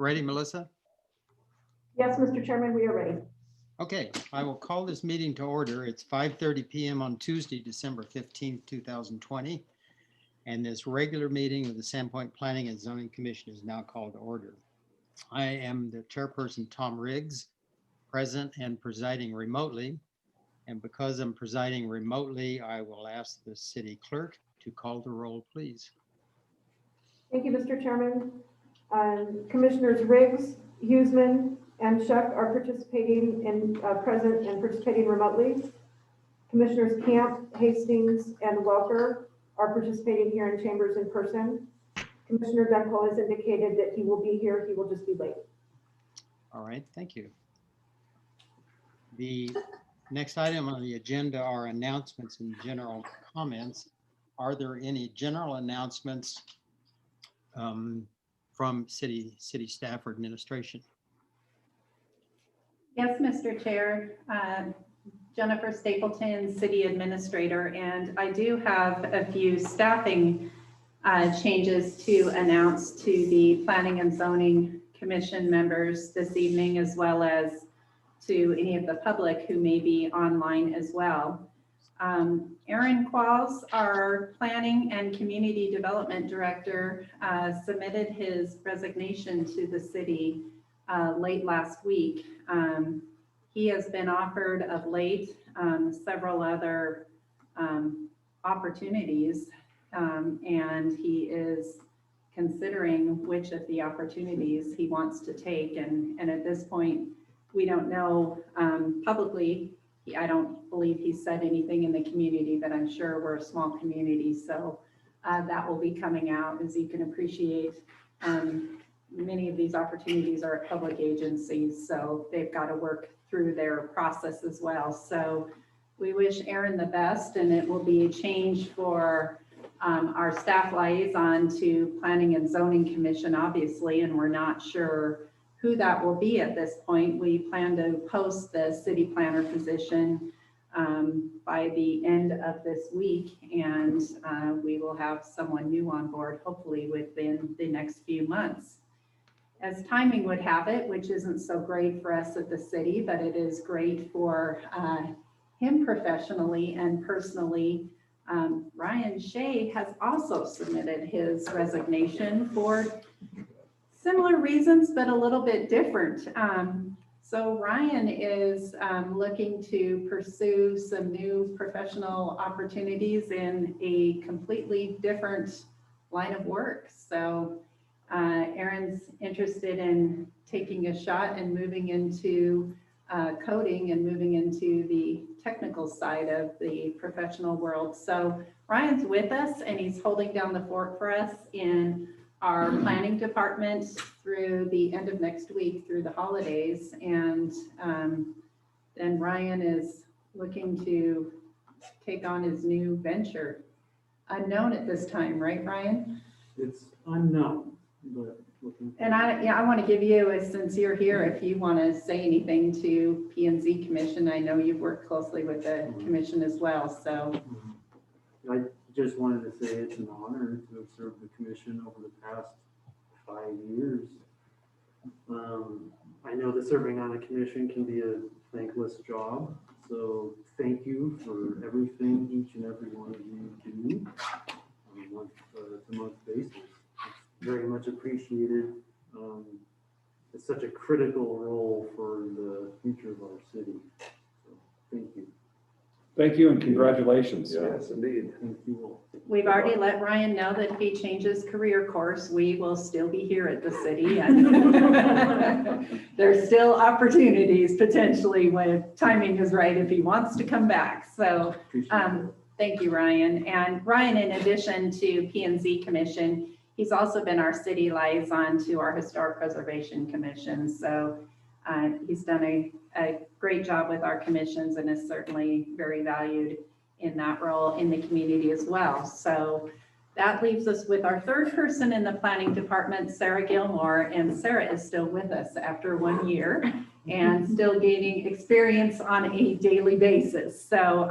Ready, Melissa? Yes, Mr. Chairman, we are ready. Okay, I will call this meeting to order. It's 5:30 p.m. on Tuesday, December 15th, 2020. And this regular meeting of the Sandpoint Planning and Zoning Commission is now called to order. I am the chairperson, Tom Riggs, present and presiding remotely. And because I'm presiding remotely, I will ask the city clerk to call the roll, please. Thank you, Mr. Chairman. Commissioners Riggs, Huseman, and Shuck are participating in present and participating remotely. Commissioners Camp, Hastings, and Welker are participating here in chambers in person. Commissioner Dunkel has indicated that he will be here. He will just be late. All right, thank you. The next item on the agenda are announcements and general comments. Are there any general announcements from city staff or administration? Yes, Mr. Chair. Jennifer Stapleton, City Administrator, and I do have a few staffing changes to announce to the Planning and Zoning Commission members this evening, as well as to any of the public who may be online as well. Aaron Qualls, our Planning and Community Development Director, submitted his resignation to the city late last week. He has been offered of late several other opportunities, and he is considering which of the opportunities he wants to take. And at this point, we don't know publicly. I don't believe he said anything in the community, but I'm sure we're a small community, so that will be coming out. As you can appreciate, many of these opportunities are at public agencies, so they've got to work through their process as well. So we wish Aaron the best, and it will be a change for our staff liaison to Planning and Zoning Commission, obviously, and we're not sure who that will be at this point. We plan to post the city planner position by the end of this week, and we will have someone new on board, hopefully within the next few months. As timing would have it, which isn't so great for us at the city, but it is great for him professionally and personally, Ryan Shea has also submitted his resignation for similar reasons, but a little bit different. So Ryan is looking to pursue some new professional opportunities in a completely different line of work. So Aaron's interested in taking a shot and moving into coding and moving into the technical side of the professional world. So Ryan's with us, and he's holding down the fort for us in our planning department through the end of next week, through the holidays. And then Ryan is looking to take on his new venture. Unknown at this time, right, Ryan? It's unknown, but looking. And I want to give you, since you're here, if you want to say anything to P&Z Commission. I know you've worked closely with the commission as well, so. I just wanted to say it's an honor to have served the commission over the past 5 years. I know that serving on a commission can be a thankless job, so thank you for everything each and every one of you do on a month-to-month basis. It's very much appreciated. It's such a critical role for the future of our city. So thank you. Thank you and congratulations. Yes, indeed. Thank you all. We've already let Ryan know that if he changes career course, we will still be here at the city. And there's still opportunities potentially when timing is right if he wants to come back. So thank you, Ryan. And Ryan, in addition to P&Z Commission, he's also been our city liaison to our Historic Preservation Commission. So he's done a great job with our commissions and is certainly very valued in that role in the community as well. So that leaves us with our third person in the planning department, Sarah Gilmore, and Sarah is still with us after 1 year and still gaining experience on a daily basis. So,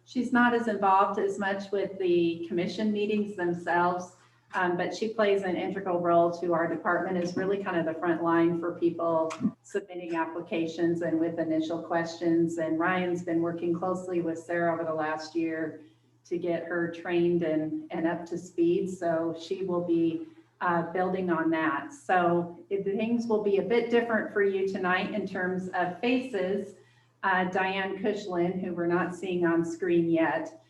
she's not as involved as much with the commission meetings themselves, But she plays an integral role to our department, is really kind of the front line for people submitting applications and with initial questions. And Ryan's been working closely with Sarah over the last year to get her trained and up to speed. So she will be building on that. So things will be a bit different for you tonight in terms of faces. Diane Cushlin, who we're not seeing on screen yet,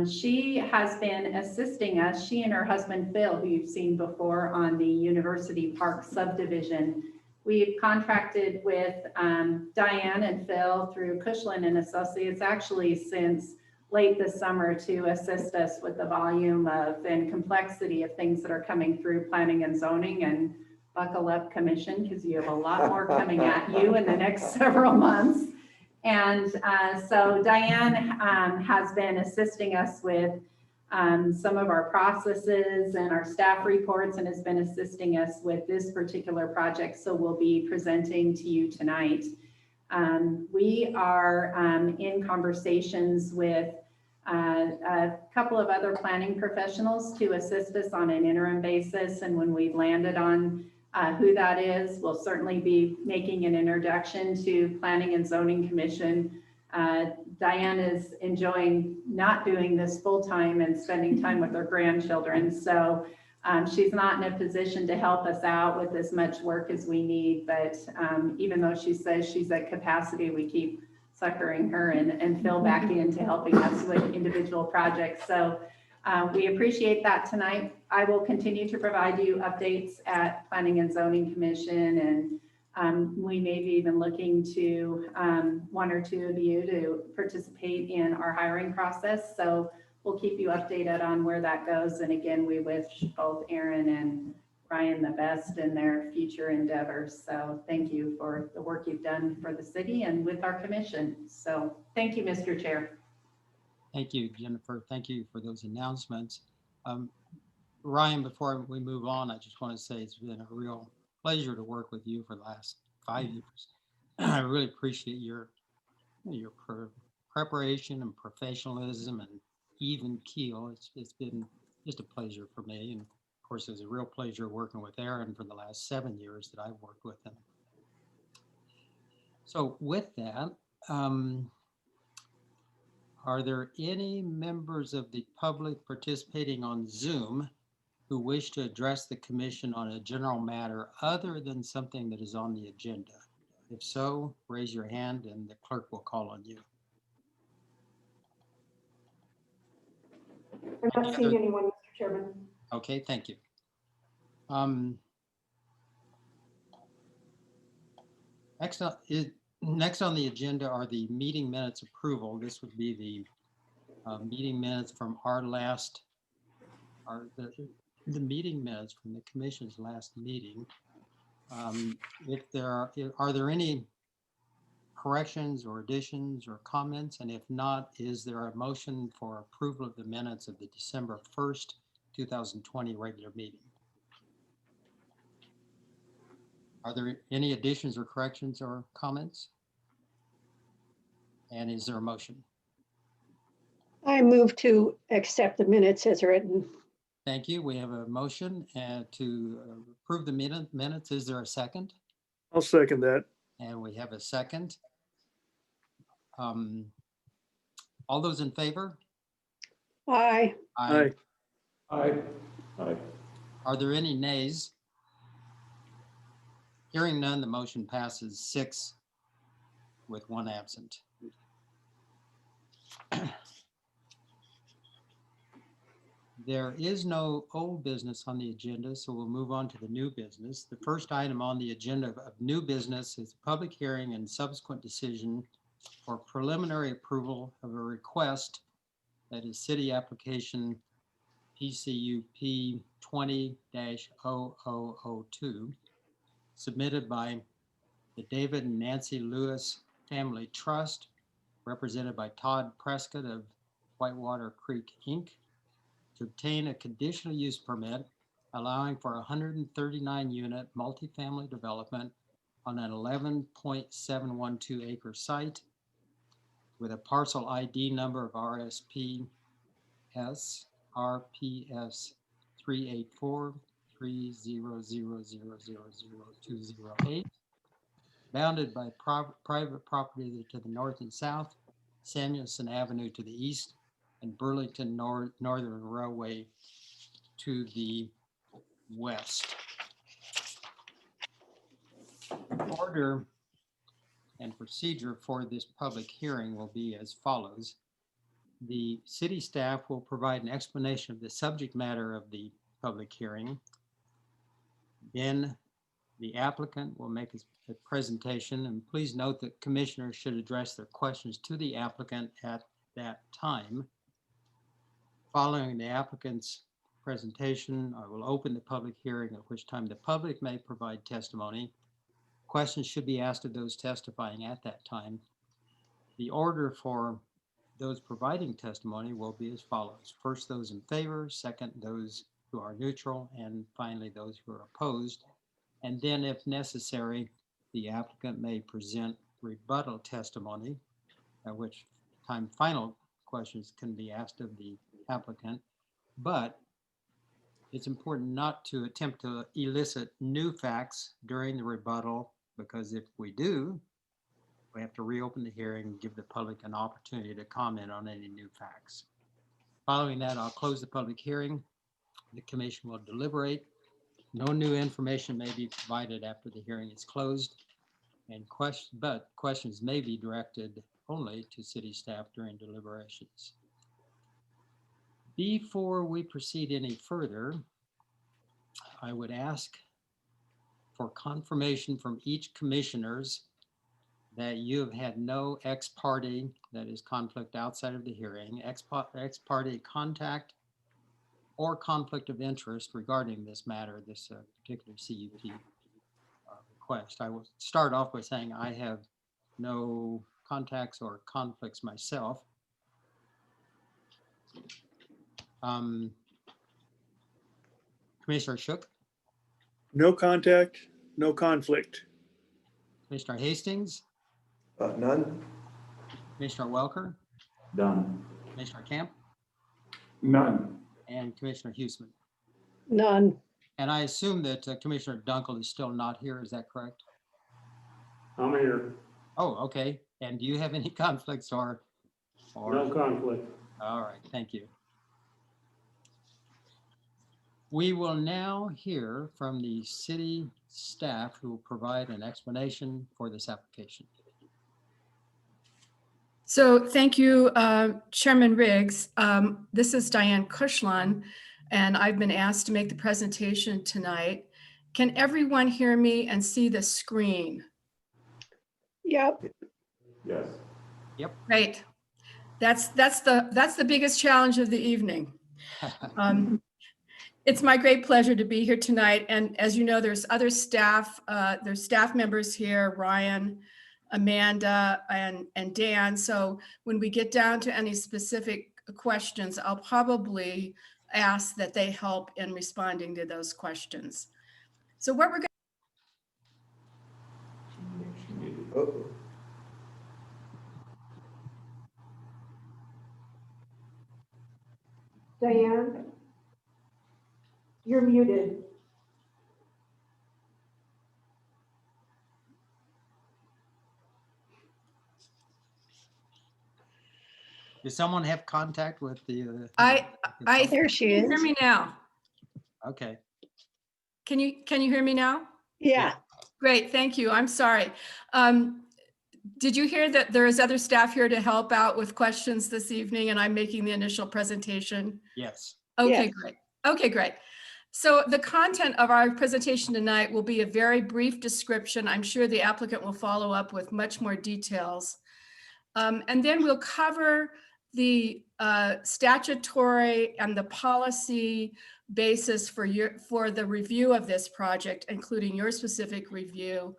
she has been assisting us, she and her husband Phil, who you've seen before on the University Park subdivision. We've contracted with Diane and Phil through Cushlin and Associates actually since late this summer to assist us with the volume of and complexity of things that are coming through planning and zoning. And buckle up, commission, because you have a lot more coming at you in the next several months. And so Diane has been assisting us with some of our processes and our staff reports, and has been assisting us with this particular project. So we'll be presenting to you tonight. We are in conversations with a couple of other planning professionals to assist us on an interim basis. And when we've landed on who that is, we'll certainly be making an introduction to Planning and Zoning Commission. Diane is enjoying not doing this full-time and spending time with her grandchildren. So she's not in a position to help us out with as much work as we need. But even though she says she's at capacity, we keep suckering her and Phil back into helping us with individual projects. So we appreciate that tonight. I will continue to provide you updates at Planning and Zoning Commission, and we may be even looking to one or two of you to participate in our hiring process. So we'll keep you updated on where that goes. And again, we wish both Aaron and Ryan the best in their future endeavors. So thank you for the work you've done for the city and with our commission. So thank you, Mr. Chair. Thank you, Jennifer. Thank you for those announcements. Ryan, before we move on, I just want to say it's been a real pleasure to work with you for the last 5 years. I really appreciate your preparation and professionalism and even keel. It's been just a pleasure for me. And of course, it's a real pleasure working with Aaron for the last 7 years that I've worked with him. So with that, are there any members of the public participating on Zoom who wish to address the commission on a general matter other than something that is on the agenda? If so, raise your hand and the clerk will call on you. I'm not seeing anyone, Mr. Chairman. Okay, thank you. Next on the agenda are the meeting minutes approval. This would be the meeting minutes from the meeting minutes from the commission's last meeting. Are there any corrections or additions or comments? And if not, is there a motion for approval of the minutes of the December 1st, 2020 regular meeting? Are there any additions or corrections or comments? And is there a motion? I move to accept the minutes as written. Thank you. We have a motion to approve the minutes. Is there a second? I'll second that. And we have a second. All those in favor? Aye. Aye. Aye. Aye. Are there any nays? Hearing none, the motion passes 6 with 1 absent. There is no old business on the agenda, so we'll move on to the new business. The first item on the agenda of new business is a public hearing and subsequent decision for preliminary approval of a request that is city application PCUP 20-0002 submitted by the David and Nancy Lewis Family Trust, represented by Todd Prescott of Whitewater Creek, Inc., to obtain a conditional use permit allowing for 139 unit multifamily development on an 11.712 acre site with a parcel ID number of RPS 384-300-00208, bounded by private property to the north and south, Samuelson Avenue to the east, and Burlington Northern Railway to the west. Order and procedure for this public hearing will be as follows. The city staff will provide an explanation of the subject matter of the public hearing. Then the applicant will make a presentation, and please note that commissioners should address their questions to the applicant at that time. Following the applicant's presentation, I will open the public hearing, at which time the public may provide testimony. Questions should be asked of those testifying at that time. The order for those providing testimony will be as follows. First, those in favor, second, those who are neutral, and finally, those who are opposed. And then, if necessary, the applicant may present rebuttal testimony, at which time final questions can be asked of the applicant. But it's important not to attempt to elicit new facts during the rebuttal, because if we do, we have to reopen the hearing and give the public an opportunity to comment on any new facts. Following that, I'll close the public hearing. The commission will deliberate. No new information may be provided after the hearing is closed, and questions may be directed only to city staff during deliberations. Before we proceed any further, I would ask for confirmation from each commissioners that you have had no ex parte, that is conflict outside of the hearing, ex parte contact or conflict of interest regarding this matter, this particular CUP request. I will start off by saying I have no contacts or conflicts myself. Commissioner Shook, No contact, no conflict. Commissioner Hastings, None? Commissioner Welker, Done. Commissioner Camp, None. and Commissioner Huesman. None. And I assume that Commissioner Dunkel is still not here. Is that correct? I'm here. Oh, okay. And do you have any conflicts or? No conflict. All right, thank you. We will now hear from the city staff who will provide an explanation for this application. So thank you, Chairman Riggs. This is Diane Cushlan, and I've been asked to make the presentation tonight. Can everyone hear me and see the screen? Yep. Yes. Great. That's the biggest challenge of the evening. It's my great pleasure to be here tonight. And as you know, there's other staff, there's staff members here, Ryan, Amanda, and Dan. So when we get down to any specific questions, I'll probably ask that they help in responding to those questions. So what we're going Uh-oh. Diane, you're muted. Does someone have contact with the? There she is. hear me now. Okay. Can you hear me now? Yeah. Great, thank you. I'm sorry. Did you hear that there is other staff here to help out with questions this evening, and I'm making the initial presentation? Yes. Okay, Yes. great. Okay, great. So the content of our presentation tonight will be a very brief description. I'm sure the applicant will follow up with much more details. And then we'll cover the statutory and the policy basis for the review of this project, including your specific review.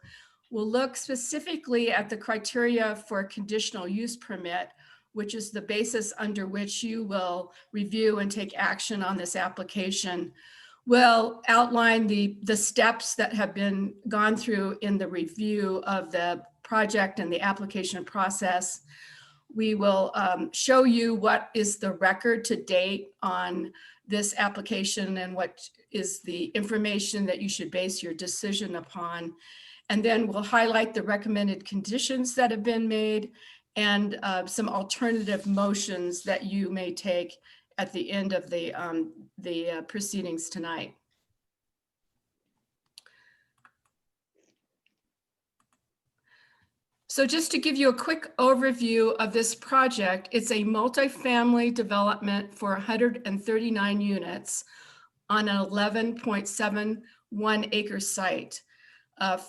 We'll look specifically at the criteria for a conditional use permit, which is the basis under which you will review and take action on this application. We'll outline the steps that have been gone through in the review of the project and the application process. We will show you what is the record to date on this application and what is the information that you should base your decision upon. And then we'll highlight the recommended conditions that have been made and some alternative motions that you may take at the end of the proceedings tonight. So just to give you a quick overview of this project, it's a multifamily development for 139 units on an 11.71 acre site.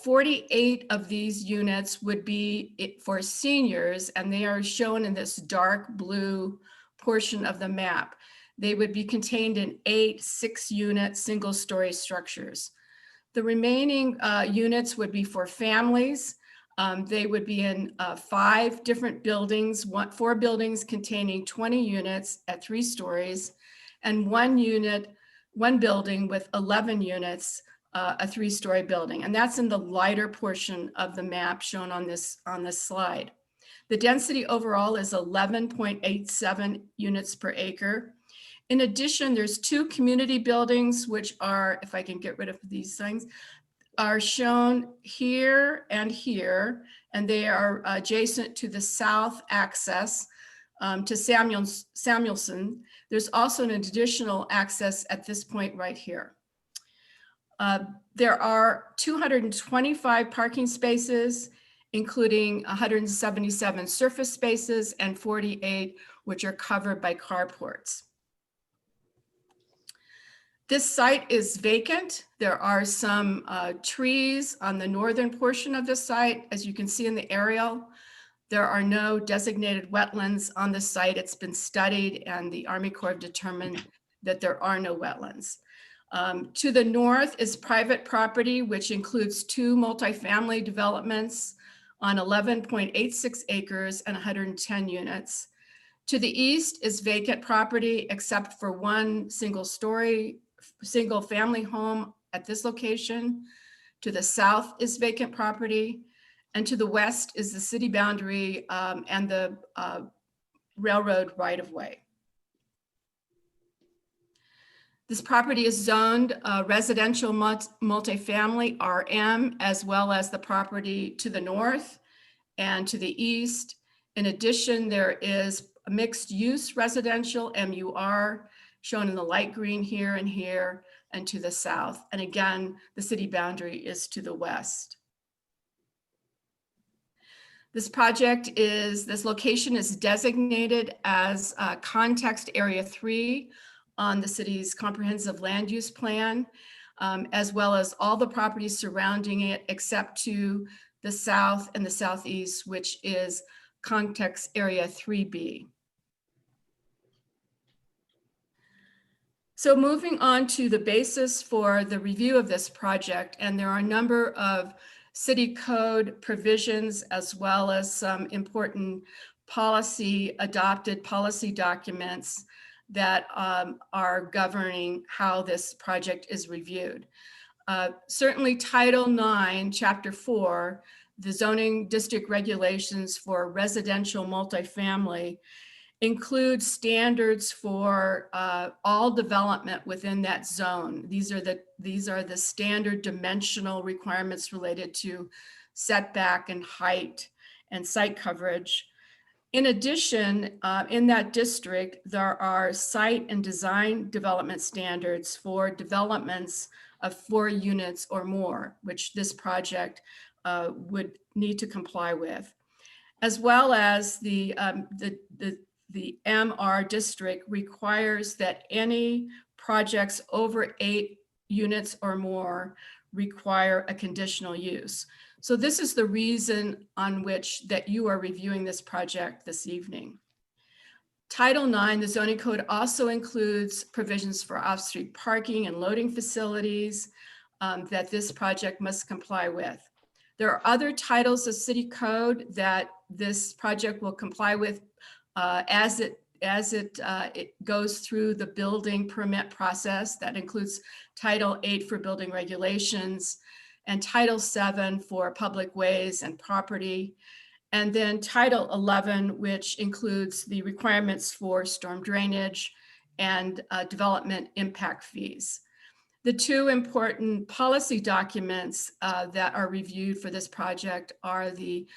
48 of these units would be for seniors, and they are shown in this dark blue portion of the map. They would be contained in 8 6-unit single-story structures. The remaining units would be for families. They would be in 5 different buildings, 4 buildings containing 20 units at 3 stories, and 1 building with 11 units, a 3-story building. And that's in the lighter portion of the map shown on this slide. The density overall is 11.87 units per acre. In addition, there's 2 community buildings, which are, if I can get rid of these signs, are shown here, and they are adjacent to the south access to Samuelson. There's also an additional access at this point right here. There are 225 parking spaces, including 177 surface spaces and 48 which are covered by carports. This site is vacant. There are some trees on the northern portion of the site, as you can see in the aerial. There are no designated wetlands on the site. It's been studied, and the Army Corps have determined that there are no wetlands. To the north is private property, which includes 2 multifamily developments on 11.86 acres and 110 units. To the east is vacant property, except for 1 single family home at this location. To the south is vacant property, and to the west is the city boundary and the railroad right-of-way. This property is zoned residential multifamily RM, as well as the property to the north and to the east. In addition, there is a mixed-use residential MUR shown in the light green here and to the south. And again, the city boundary is to the west. This location is designated as Context Area 3 on the city's comprehensive land use plan, as well as all the properties surrounding it except to the south and the southeast, which is Context Area 3B. So moving on to the basis for the review of this project, and there are a number of city code provisions as well as some important adopted policy documents that are governing how this project is reviewed. Certainly Title IX, Chapter 4, the zoning district regulations for residential multifamily includes standards for all development within that zone. These are the standard dimensional requirements related to setback and height and site coverage. In addition, in that district, there are site and design development standards for developments of 4 units or more, which this project would need to comply with, as well as the MR district requires that any projects over 8 units or more require a conditional use. So this is the reason on which that you are reviewing this project this evening. Title IX, the zoning code, also includes provisions for off-street parking and loading facilities that this project must comply with. There are other titles of city code that this project will comply with as it goes through the building permit process. That includes Title 8 for building regulations and Title 7 for public ways and property. And then Title 11, which includes the requirements for storm drainage and development impact fees. The two important policy documents that are reviewed for this project are the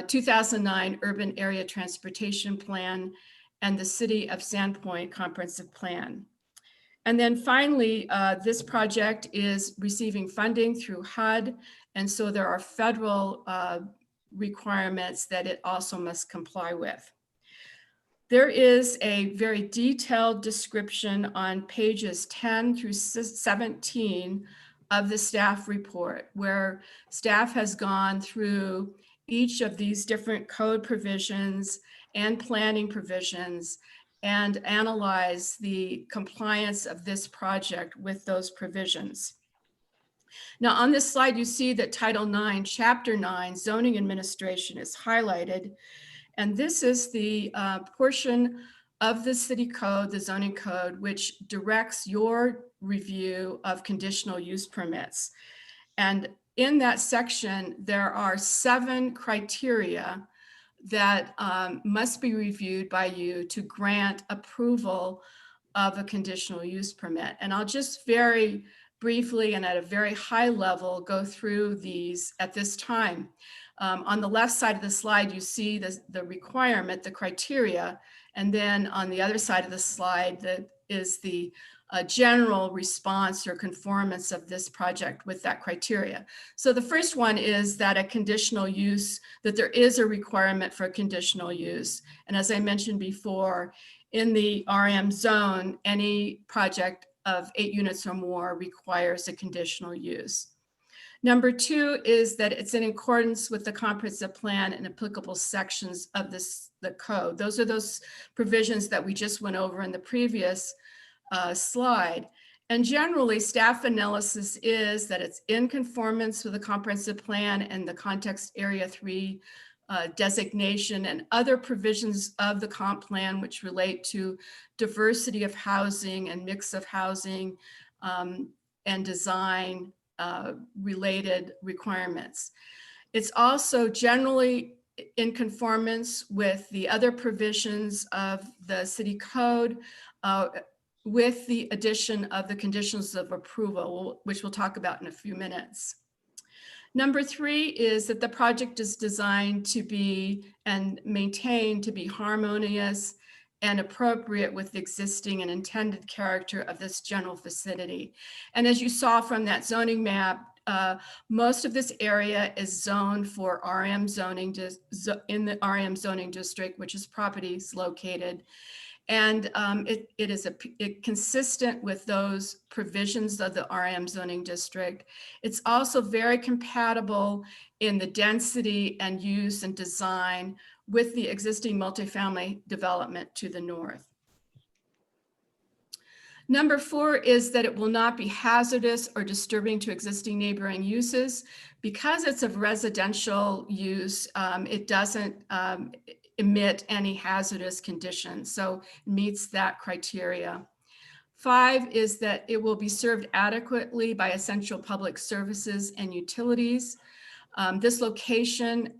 2009 Urban Area Transportation Plan and the City of Sandpoint Comprehensive Plan. And then finally, this project is receiving funding through HUD, and so there are federal requirements that it also must comply with. There is a very detailed description on pages 10 through 17 of the staff report, where staff has gone through each of these different code provisions and planning provisions and analyze the compliance of this project with those provisions. Now on this slide, you see that Title 9, Chapter 9, Zoning Administration is highlighted. And this is the portion of the city code, the zoning code, which directs your review of conditional use permits. And in that section, there are 7 criteria that must be reviewed by you to grant approval of a conditional use permit. And I'll just very briefly and at a very high level go through these at this time. On the left side of the slide, you see the requirement, the criteria, and then on the other side of the slide, that is the general response or conformance of this project with that criteria. So the first one is that a conditional use, that there is a requirement for a conditional use. And as I mentioned before, in the RM zone, any project of 8 units or more requires a conditional use. Number 2 is that it's in accordance with the comprehensive plan and applicable sections of the code. Those are those provisions that we just went over in the previous slide. And generally, staff analysis is that it's in conformance with the comprehensive plan and the context area 3 designation and other provisions of the comp plan, which relate to diversity of housing and mix of housing and design related requirements. It's also generally in conformance with the other provisions of the city code with the addition of the conditions of approval, which we'll talk about in a few minutes. Number 3 is that the project is designed to be and maintained to be harmonious and appropriate with the existing and intended character of this general vicinity. And as you saw from that zoning map, most of this area is zoned for RM zoning in the RM zoning district, which is properties located. And it is consistent with those provisions of the RM zoning district. It's also very compatible in the density and use and design with the existing multifamily development to the north. Number 4 is that it will not be hazardous or disturbing to existing neighboring uses. Because it's of residential use, it doesn't emit any hazardous conditions, so it meets that criteria. 5 is that it will be served adequately by essential public services and utilities. This location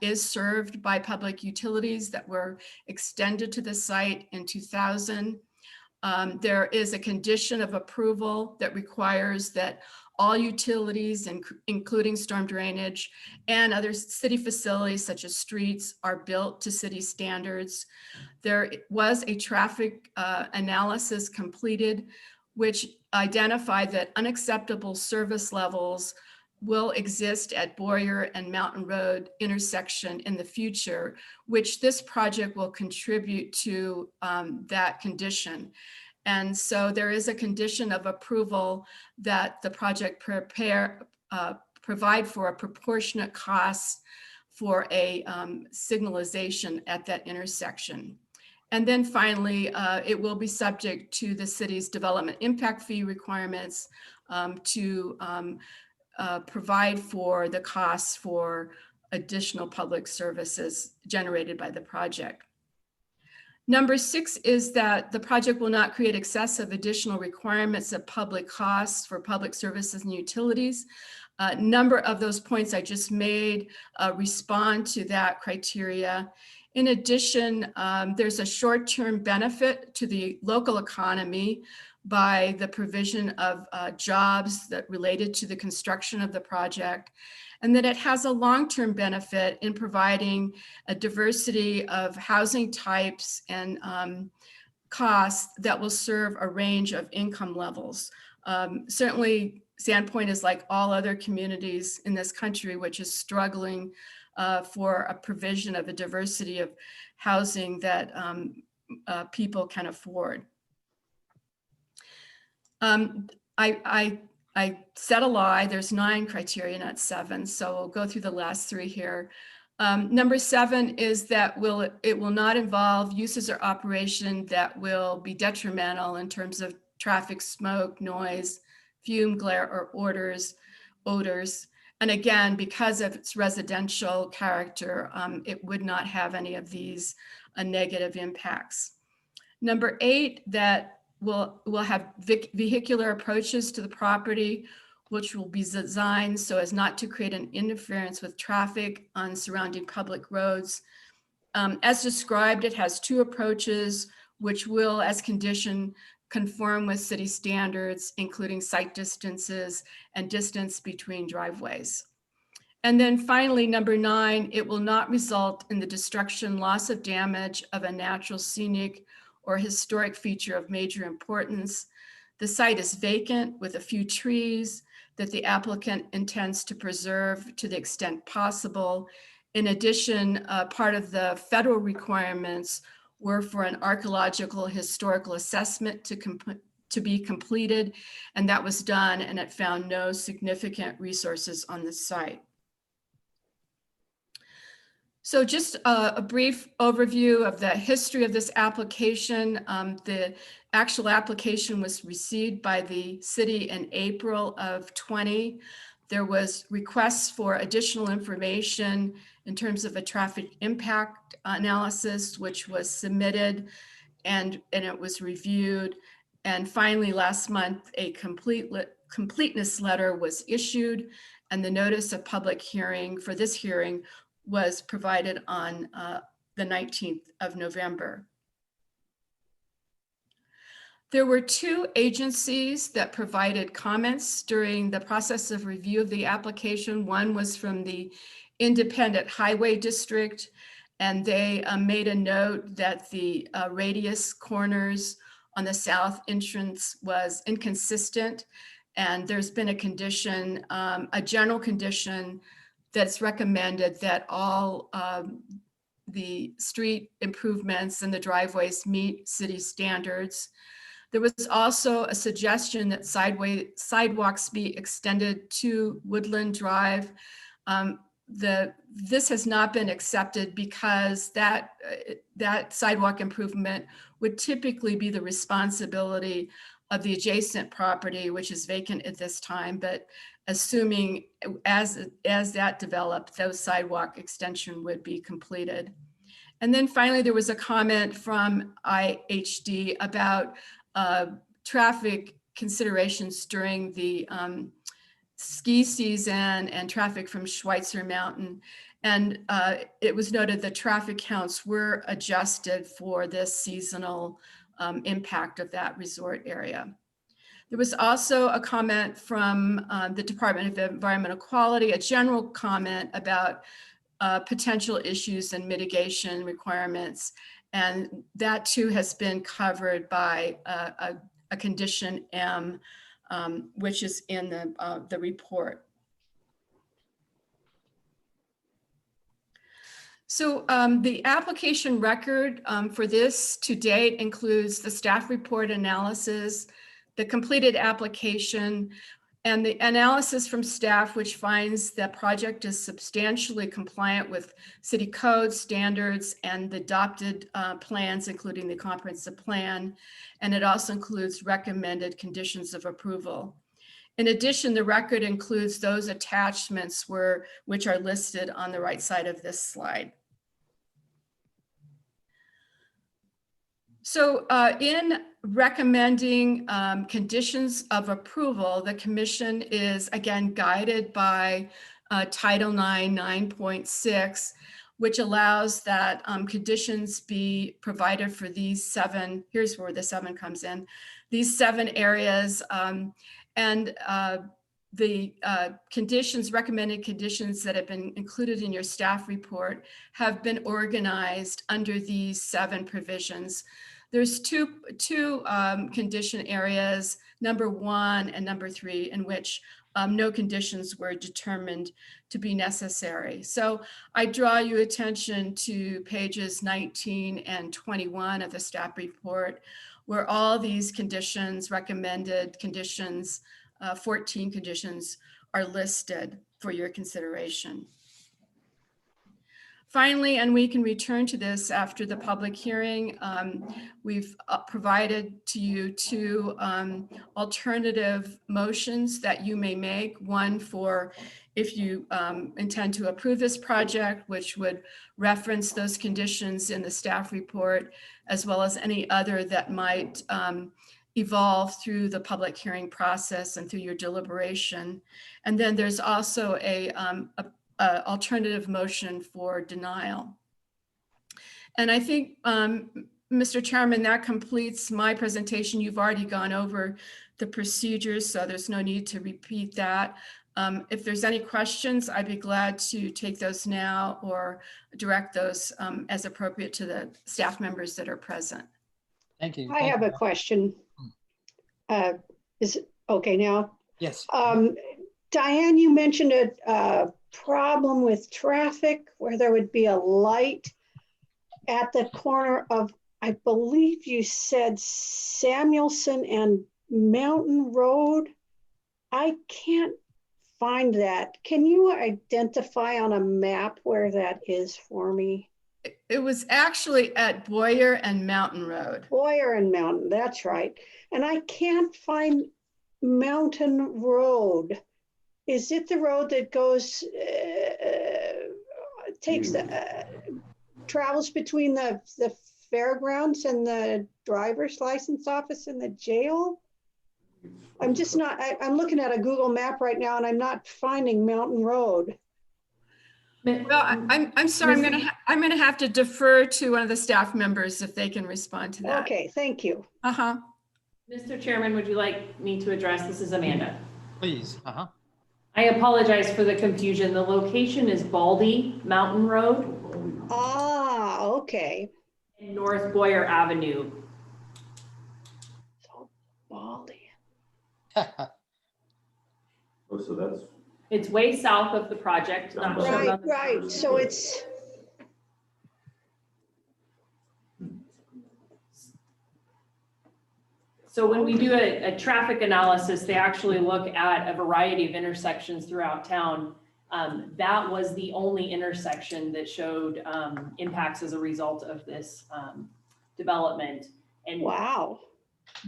is served by public utilities that were extended to the site in 2000. There is a condition of approval that requires that all utilities, including storm drainage and other city facilities such as streets, are built to city standards. There was a traffic analysis completed, which identified that unacceptable service levels will exist at Boyer and Mountain Road intersection in the future, which this project will contribute to that condition. And so there is a condition of approval that the project provide for a proportionate cost for a signalization at that intersection. And then finally, it will be subject to the city's development impact fee requirements to provide for the costs for additional public services generated by the project. Number 6 is that the project will not create excessive additional requirements of public costs for public services and utilities. A number of those points I just made respond to that criteria. In addition, there's a short-term benefit to the local economy by the provision of jobs that related to the construction of the project, and that it has a long-term benefit in providing a diversity of housing types and costs that will serve a range of income levels. Certainly, Sandpoint is like all other communities in this country, which is struggling for a provision of a diversity of housing that people can afford. I said a lie, there's 9 criteria, not 7, so we'll go through the last 3 here. Number 7 is that it will not involve uses or operation that will be detrimental in terms of traffic, smoke, noise, fume, glare, or odors. And again, because of its residential character, it would not have any of these negative impacts. Number 8, that we'll have vehicular approaches to the property, which will be designed so as not to create an interference with traffic on surrounding public roads. As described, it has 2 approaches, which will, as conditioned, conform with city standards, including site distances and distance between driveways. And then finally, number 9, it will not result in the destruction, loss of damage of a natural, scenic, or historic feature of major importance. The site is vacant with a few trees that the applicant intends to preserve to the extent possible. In addition, part of the federal requirements were for an archaeological historical assessment to be completed, and that was done, and it found no significant resources on the site. So just a brief overview of the history of this application. The actual application was received by the city in April of 20. There was requests for additional information in terms of a traffic impact analysis, which was submitted and it was reviewed. And finally, last month, a completeness letter was issued, and the notice of public hearing for this hearing was provided on the 19th of November. There were 2 agencies that provided comments during the process of review of the application. One was from the Independent Highway District, and they made a note that the radius corners on the south entrance was inconsistent, and there's been a condition, a general condition that's recommended that all the street improvements and the driveways meet city standards. There was also a suggestion that sidewalks be extended to Woodland Drive. This has not been accepted because that sidewalk improvement would typically be the responsibility of the adjacent property, which is vacant at this time, but assuming as that developed, those sidewalk extension would be completed. And then finally, there was a comment from IHD about traffic considerations during the ski season and traffic from Schweitzer Mountain. And it was noted that traffic counts were adjusted for this seasonal impact of that resort area. There was also a comment from the Department of Environmental Quality, a general comment about potential issues and mitigation requirements. And that too has been covered by a condition M, which is in the report. So the application record for this to date includes the staff report analysis, the completed application, and the analysis from staff, which finds the project is substantially compliant with city code standards and the adopted plans, including the comprehensive plan. And it also includes recommended conditions of approval. In addition, the record includes those attachments which are listed on the right side of this slide. So in recommending conditions of approval, the commission is again guided by Title IX 9.6, which allows that conditions be provided for these 7, here's where the 7 comes in, these 7 areas. And the conditions, recommended conditions that have been included in your staff report have been organized under these 7 provisions. There's two condition areas, number 1 and number 3, in which no conditions were determined to be necessary. So I draw your attention to pages 19 and 21 of the staff report, where all these conditions, recommended conditions, 14 conditions are listed for your consideration. Finally, and we can return to this after the public hearing, we've provided to you 2 alternative motions that you may make. One for if you intend to approve this project, which would reference those conditions in the staff report, as well as any other that might evolve through the public hearing process and through your deliberation. And then there's also a alternative motion for denial. And I think, Mr. Chairman, that completes my presentation. You've already gone over the procedures, so there's no need to repeat that. If there's any questions, I'd be glad to take those now or direct those as appropriate to the staff members that are present. Thank you. I have a question. Is it okay now? Yes. Diane, you mentioned a problem with traffic where there would be a light at the corner of, I believe you said Samuelson and Mountain Road. I can't find that. Can you identify on a map where that is for me? It was actually at Boyer and Mountain Road. Boyer and Mountain, that's right. And I can't find Mountain Road. Is it the road that goes, travels between the fairgrounds and the driver's license office and the jail? I'm just not, I'm looking at a Google map right now and I'm not finding Mountain Road. Well, I'm sorry, I'm gonna have to defer to one of the staff members if they can respond to that. Okay, thank you. Uh-huh. Mr. Chairman, would you like me to address? This is Amanda. Please. I apologize for the confusion. The location is Baldy Mountain Road Ah, okay. and North Boyer Avenue. So Baldy. Oh, so that's. It's way south of the project. Not shown Right, on the- right. So it's, So when we do a traffic analysis, they actually look at a variety of intersections throughout town. That was the only intersection that showed impacts as a result of this development. And wow.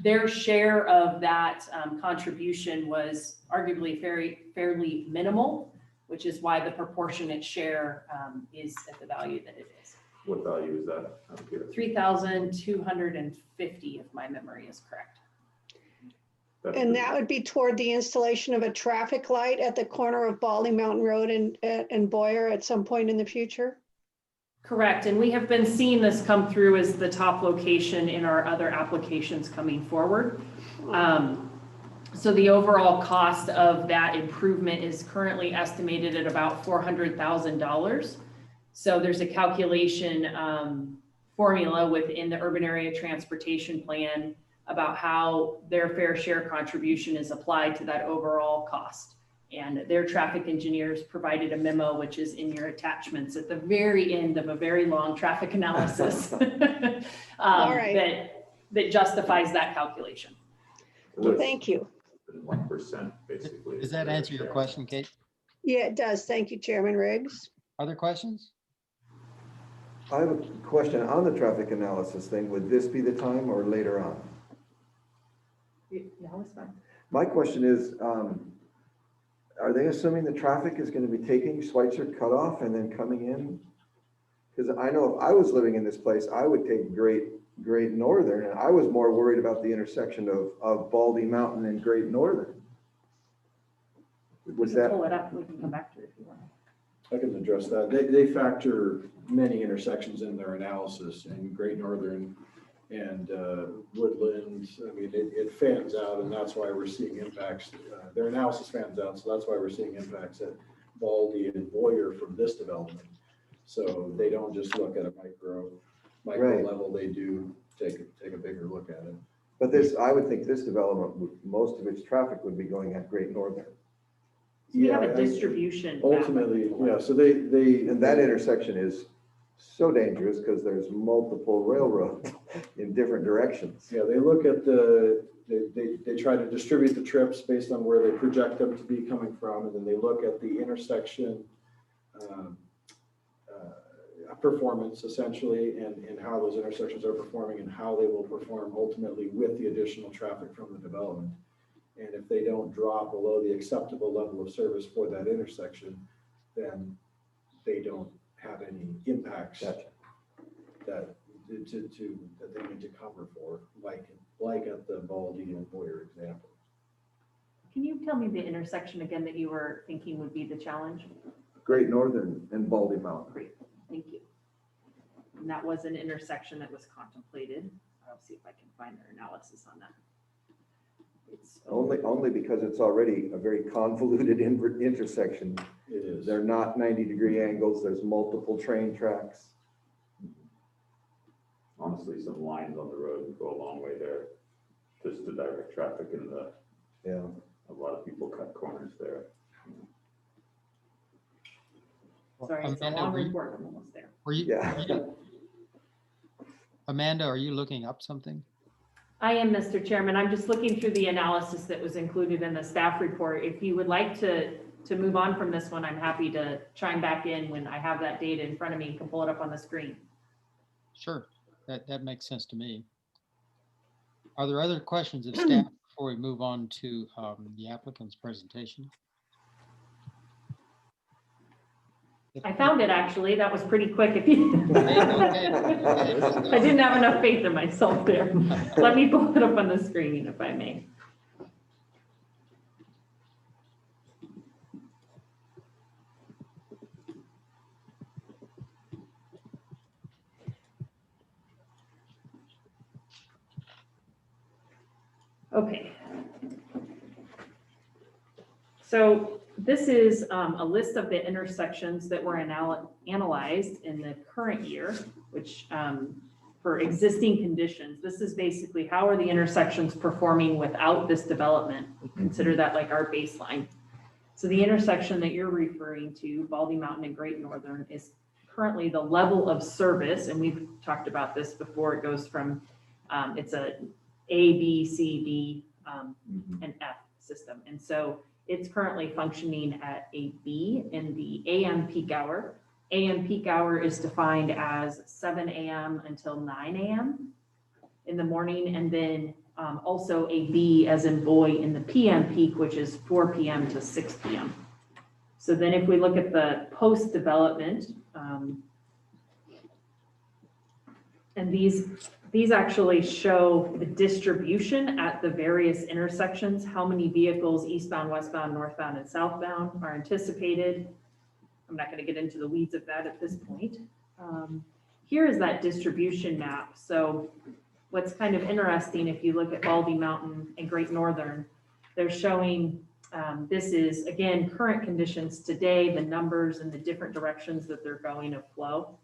their share of that contribution was arguably fairly minimal, which is why the proportionate share is at the value that it is. What value is that? 3,250, if my memory is correct. And that would be toward the installation of a traffic light at the corner of Baldy Mountain Road and Boyer at some point in the future? Correct, and we have been seeing this come through as the top location in our other applications coming forward. So the overall cost of that improvement is currently estimated at about $400,000. So there's a calculation formula within the urban area transportation plan about how their fair share contribution is applied to that overall cost. And their traffic engineers provided a memo, which is in your attachments at the very end of a very long traffic analysis that justifies that calculation. Thank you. 1% basically. Does that answer your question, Kate? Yeah, it does. Thank you, Chairman Riggs. Other questions? I have a question on the traffic analysis thing. Would this be the time or later on? No, it's fine. My question is, are they assuming the traffic is going to be taking Schweitzer cutoff and then coming in? Because I know if I was living in this place, I would take Great Northern, and I was more worried about the intersection of Baldy Mountain and Great Northern. We Was can that? pull it up, we can come back to it if you want. I can address that. They factor many intersections in their analysis, and Great Northern and Woodland. I mean, it fans out, and that's why we're seeing impacts. Their analysis fans out, so that's why we're seeing impacts at Baldy and Boyer from this development. So they don't just look at a micro Right. level. They do take a bigger look at it. But this, I would think this development, most of its traffic would be going at Great Northern. We have Yeah, a distribution. map. Ultimately, yeah, so they. And that intersection is so dangerous because there's multiple railroads in different directions. Yeah, they look at they try to distribute the trips based on where they project them to be coming from, and then they look at the intersection performance essentially, and how those intersections are performing and how they will perform ultimately with the additional traffic from the development. And if they don't drop below the acceptable level of service for that intersection, then they don't have any impacts Gotcha. that they need to cover for, like at the Baldy and Boyer example. Can you tell me the intersection again that you were thinking would be the challenge? Great Northern and Baldy Mountain. Great, thank you. And that was an intersection that was contemplated. I'll see if I can find their analysis on that. It's Only because it's already a very convoluted intersection. It is. They're not 90-degree angles. There's multiple train tracks. Honestly, some lines on the road would go a long way there, just to direct traffic in the, Yeah. a lot of people cut corners there. Sorry, it's a Amanda, long report, I'm almost there. Yeah. Amanda, are you looking up something? I am, Mr. Chairman. I'm just looking through the analysis that was included in the staff report. If you would like to move on from this one, I'm happy to chime back in when I have that data in front of me and can pull it up on the screen. Sure, that makes sense to me. Are there other questions of staff before we move on to the applicant's presentation? I found it actually. That was pretty quick. If you Okay. I didn't have enough faith in myself there. Let me pull it up on the screen if I may. Okay. So this is a list of the intersections that were analyzed in the current year, which for existing conditions, this is basically how are the intersections performing without this development. We consider that like our baseline. So the intersection that you're referring to, Baldy Mountain and Great Northern, is currently the level of service, and we've talked about this before. It goes from, it's a B, C, D, and F system. And so it's currently functioning at a B in the AM peak hour. AM peak hour is defined as 7 a.m. until 9 a.m. in the morning, and then also a B as in boy in the PM peak, which is 4 p.m. to 6 p.m. So then if we look at the post-development, and these actually show the distribution at the various intersections, how many vehicles eastbound, westbound, northbound, and southbound are anticipated. I'm not going to get into the weeds of that at this point. Here is that distribution map. So what's kind of interesting, if you look at Baldy Mountain and Great Northern, they're showing, this is, again, current conditions today, the numbers and the different directions that they're going of flow.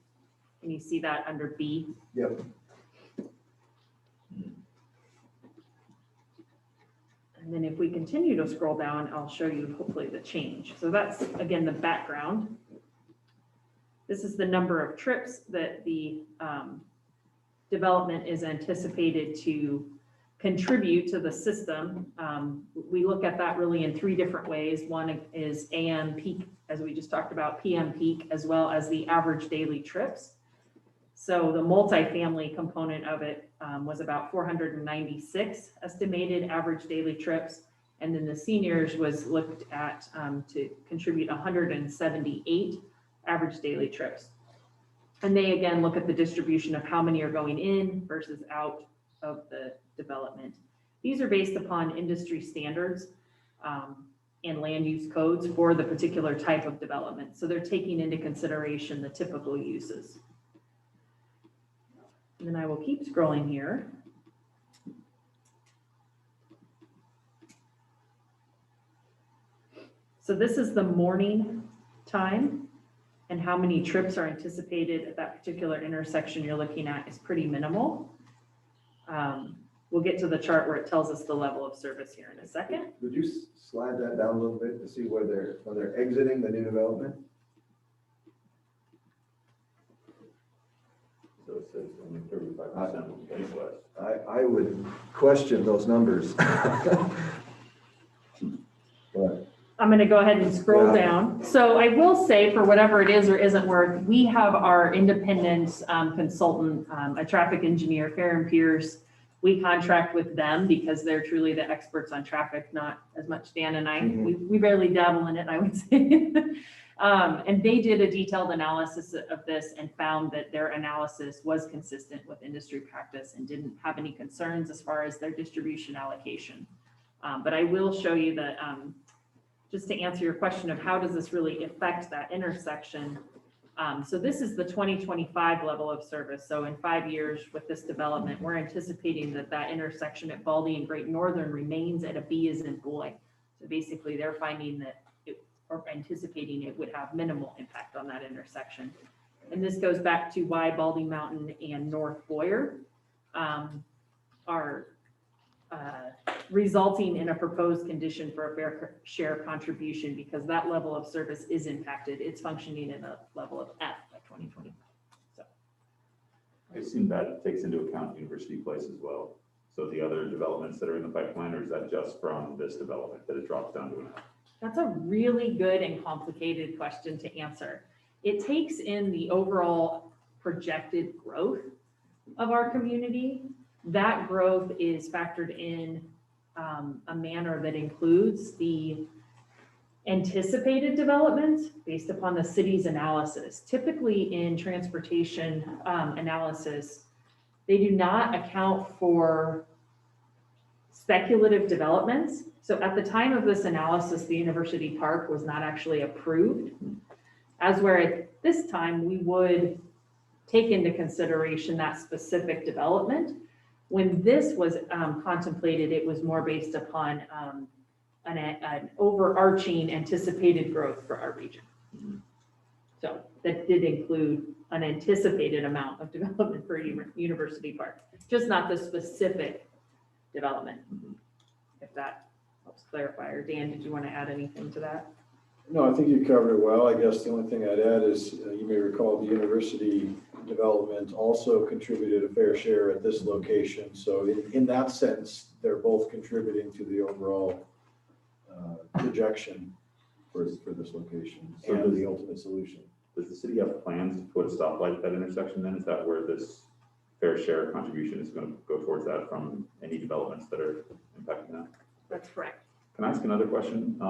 Can you see that under B? Yep. And then if we continue to scroll down, I'll show you hopefully the change. So that's, again, the background. This is the number of trips that the development is anticipated to contribute to the system. We look at that really in three different ways. One is AM peak, as we just talked about, PM peak, as well as the average daily trips. So the multifamily component of it was about 496 estimated average daily trips. And then the seniors was looked at to contribute 178 average daily trips. And they again look at the distribution of how many are going in versus out of the development. These are based upon industry standards. and land use codes for the particular type of development. So they're taking into consideration the typical uses. And then I will keep scrolling here. So this is the morning time, and how many trips are anticipated at that particular intersection you're looking at is pretty minimal. We'll get to the chart where it tells us the level of service here in a second. Would you slide that down a little bit to see where they're exiting the new development? So it says only 35% will be west. I would question those numbers. But I'm going to go ahead and scroll Yeah. down. So I will say, for whatever it is or isn't worth, we have our independent consultant, a traffic engineer, Fair and Pierce. We contract with them because they're truly the experts on traffic, not as much Dan and I. Mhm. We barely dabble in it, I would say. And they did a detailed analysis of this and found that their analysis was consistent with industry practice and didn't have any concerns as far as their distribution allocation. But I will show you that, just to answer your question of how does this really affect that intersection. So this is the 2025 level of service. So in 5 years with this development, we're anticipating that that intersection at Baldy and Great Northern remains at a B as in boy. So basically they're finding that or anticipating it would have minimal impact on that intersection. And this goes back to why Baldy Mountain and North Boyer are resulting in a proposed condition for a fair share contribution, because that level of service is impacted. It's functioning in a level of F by 2020. So I assume that takes into account University Place as well. So the other developments that are in the pipeline, or is that just from this development that it drops down to an F? that's a really good and complicated question to answer. It takes in the overall projected growth of our community. That growth is factored in a manner that includes the anticipated development based upon the city's analysis. Typically in transportation analysis, they do not account for speculative developments. So at the time of this analysis, the University Park was not actually approved, as where at this time we would take into consideration that specific development. When this was contemplated, it was more based upon an overarching anticipated growth for our region. So that did include an anticipated amount of development for University Park, just not the specific development, if that helps clarify. Or Dan, did you want to add anything to that? No, I think you covered it well. I guess the only thing I'd add is you may recall the university development also contributed a fair share at this location. So in that sense, they're both contributing to the overall projection for this location So and the ultimate solution. Does the city have plans to put a stoplight at that intersection then? Is that where this fair share contribution is going to go towards that from any developments that are impacting that? That's correct. Can I ask another question?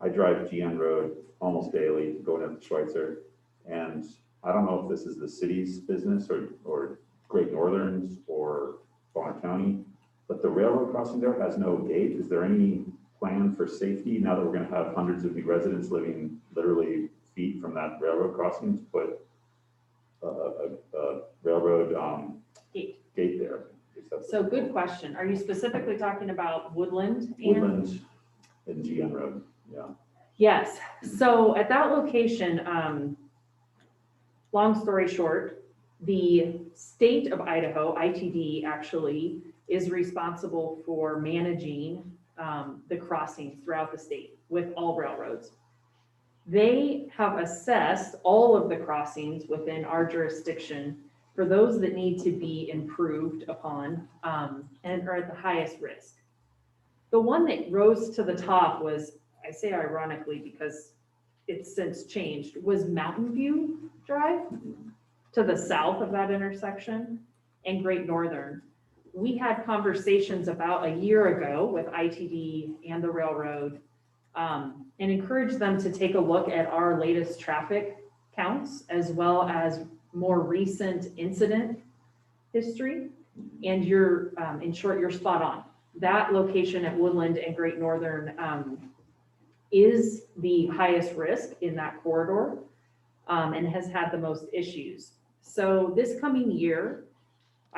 I drive GN Road almost daily going up to Schweitzer, and I don't know if this is the city's business or Great Northern's or Bonner County, but the railroad crossing there has no gate. Is there any plan for safety now that we're going to have hundreds of new residents living literally feet from that railroad crossing to put a railroad Gate. gate there? So good question. Are you specifically talking about Woodland? Woodland and GN Road, yeah. Yes. So at that location, long story short, the state of Idaho, ITD, actually is responsible for managing the crossings throughout the state with all railroads. They have assessed all of the crossings within our jurisdiction for those that need to be improved upon and are at the highest risk. The one that rose to the top was, I say ironically because it's since changed, was Mountain View Drive to the south of that intersection and Great Northern. We had conversations about a year ago with ITD and the railroad and encouraged them to take a look at our latest traffic counts as well as more recent incident history. And you're, in short, you're spot on. that location at Woodland and Great Northern is the highest risk in that corridor and has had the most issues. So this coming year,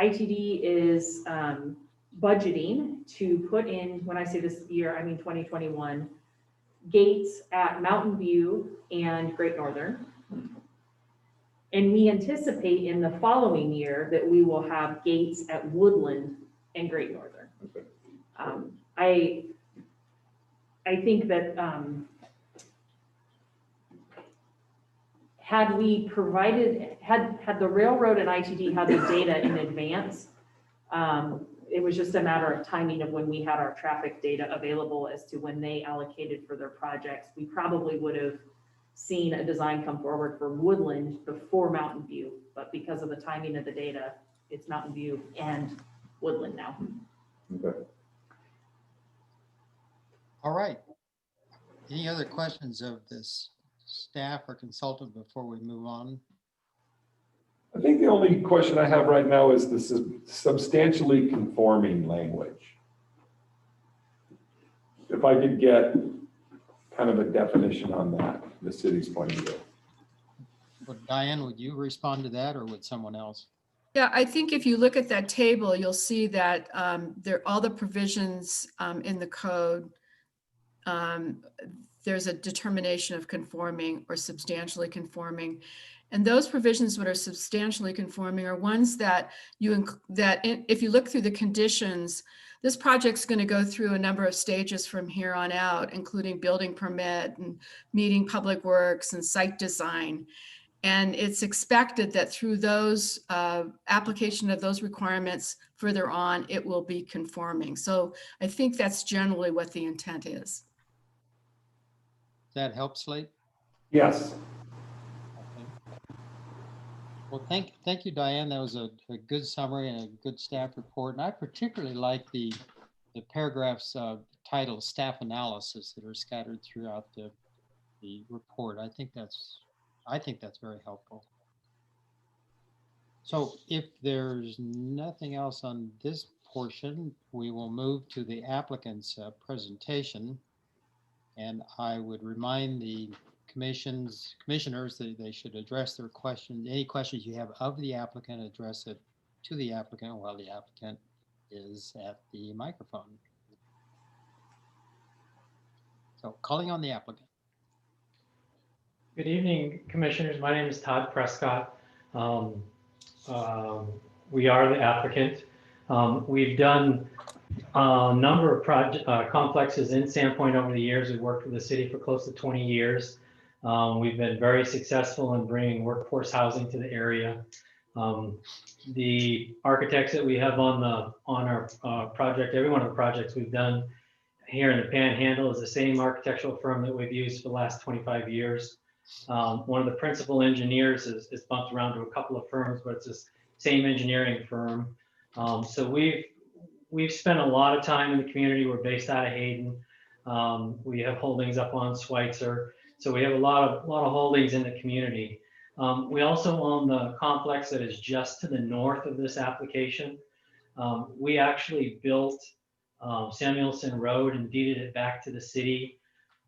ITD is budgeting to put in, when I say this year, I mean 2021, gates at Mountain View and Great Northern. And we anticipate in the following year that we will have gates at Woodland and Great Northern. Okay. I think that had we provided, had the railroad and ITD had the data in advance, it was just a matter of timing of when we had our traffic data available as to when they allocated for their projects. We probably would have seen a design come forward for Woodland before Mountain View, but because of the timing of the data, it's Mountain View and Woodland now. Okay. All right. Any other questions of this staff or consultant before we move on? I think the only question I have right now is this is substantially conforming language. If I could get kind of a definition on that, the city's point of view. Well, Diane, would you respond to that or would someone else? Yeah, I think if you look at that table, you'll see that all the provisions in the code, there's a determination of conforming or substantially conforming. And those provisions that are substantially conforming are ones that if you look through the conditions, this project's going to go through a number of stages from here on out, including building permit and meeting public works and site design. And it's expected that through those application of those requirements further on, it will be conforming. So I think that's generally what the intent is. Does that help, Slate? Yes. Okay. Well, thank you, Diane. That was a good summary and a good staff report. And I particularly like the paragraphs titled staff analysis that are scattered throughout the report. I think that's very helpful. So if there's nothing else on this portion, we will move to the applicant's presentation. And I would remind the commissioners that they should address their questions. Any questions you have of the applicant, address it to the applicant while the applicant is at the microphone. So calling on the applicant. Good evening, commissioners. My name is Todd Prescott. We are the applicant. We've done a number of complexes in Sandpoint over the years. We've worked with the city for close to 20 years. We've been very successful in bringing workforce housing to the area. The architects that we have on our project, every one of the projects we've done here in the Panhandle is the same architectural firm that we've used for the last 25 years. One of the principal engineers is bumped around to a couple of firms, but it's the same engineering firm. So we've spent a lot of time in the community. We're based out of Hayden. We have holdings up on Schweitzer. So we have a lot of holdings in the community. We also own the complex that is just to the north of this application. We actually built Samuelson Road and deeded it back to the city.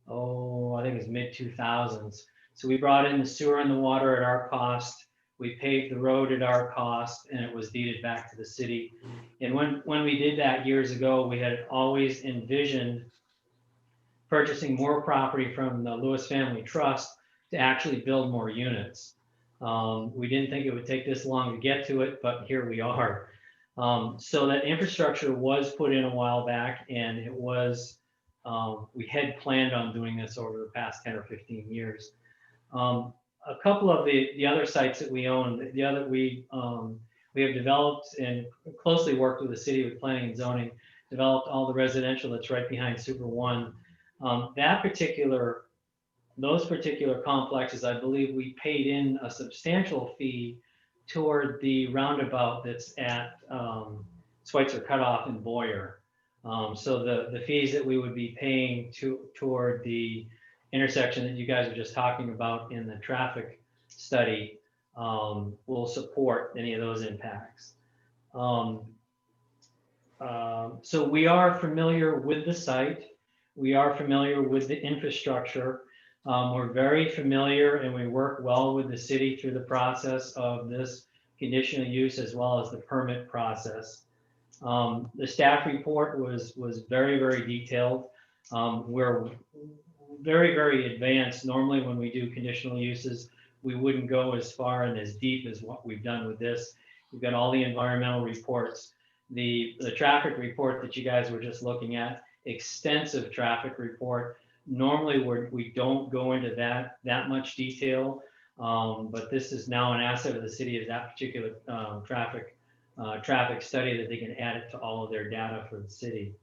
I think it was mid-2000s. So we brought in the sewer and the water at our cost. We paved the road at our cost, and it was deeded back to the city. And when we did that years ago, we had always envisioned purchasing more property from the Lewis Family Trust to actually build more units. We didn't think it would take this long to get to it, but here we are. So that infrastructure was put in a while back, and it was, we had planned on doing this over the past 10 or 15 years. A couple of the other sites that we own, we have developed and closely worked with the city with planning and zoning, developed all the residential that's right behind Super One. Those particular complexes, I believe we paid in a substantial fee toward the roundabout that's at Schweitzer Cutoff in Boyer. So the fees that we would be paying toward the intersection that you guys were just talking about in the traffic study will support any of those impacts. So we are familiar with the site. We are familiar with the infrastructure. We're very familiar and we work well with the city through the process of this conditional use as well as the permit process. The staff report was very, very detailed. We're very, very advanced. Normally when we do conditional uses, we wouldn't go as far and as deep as what we've done with this. We've got all the environmental reports, the traffic report that you guys were just looking at, extensive traffic report. Normally we don't go into that much detail, but this is now an asset of the city, is that particular traffic study that they can add it to all of their data for the city.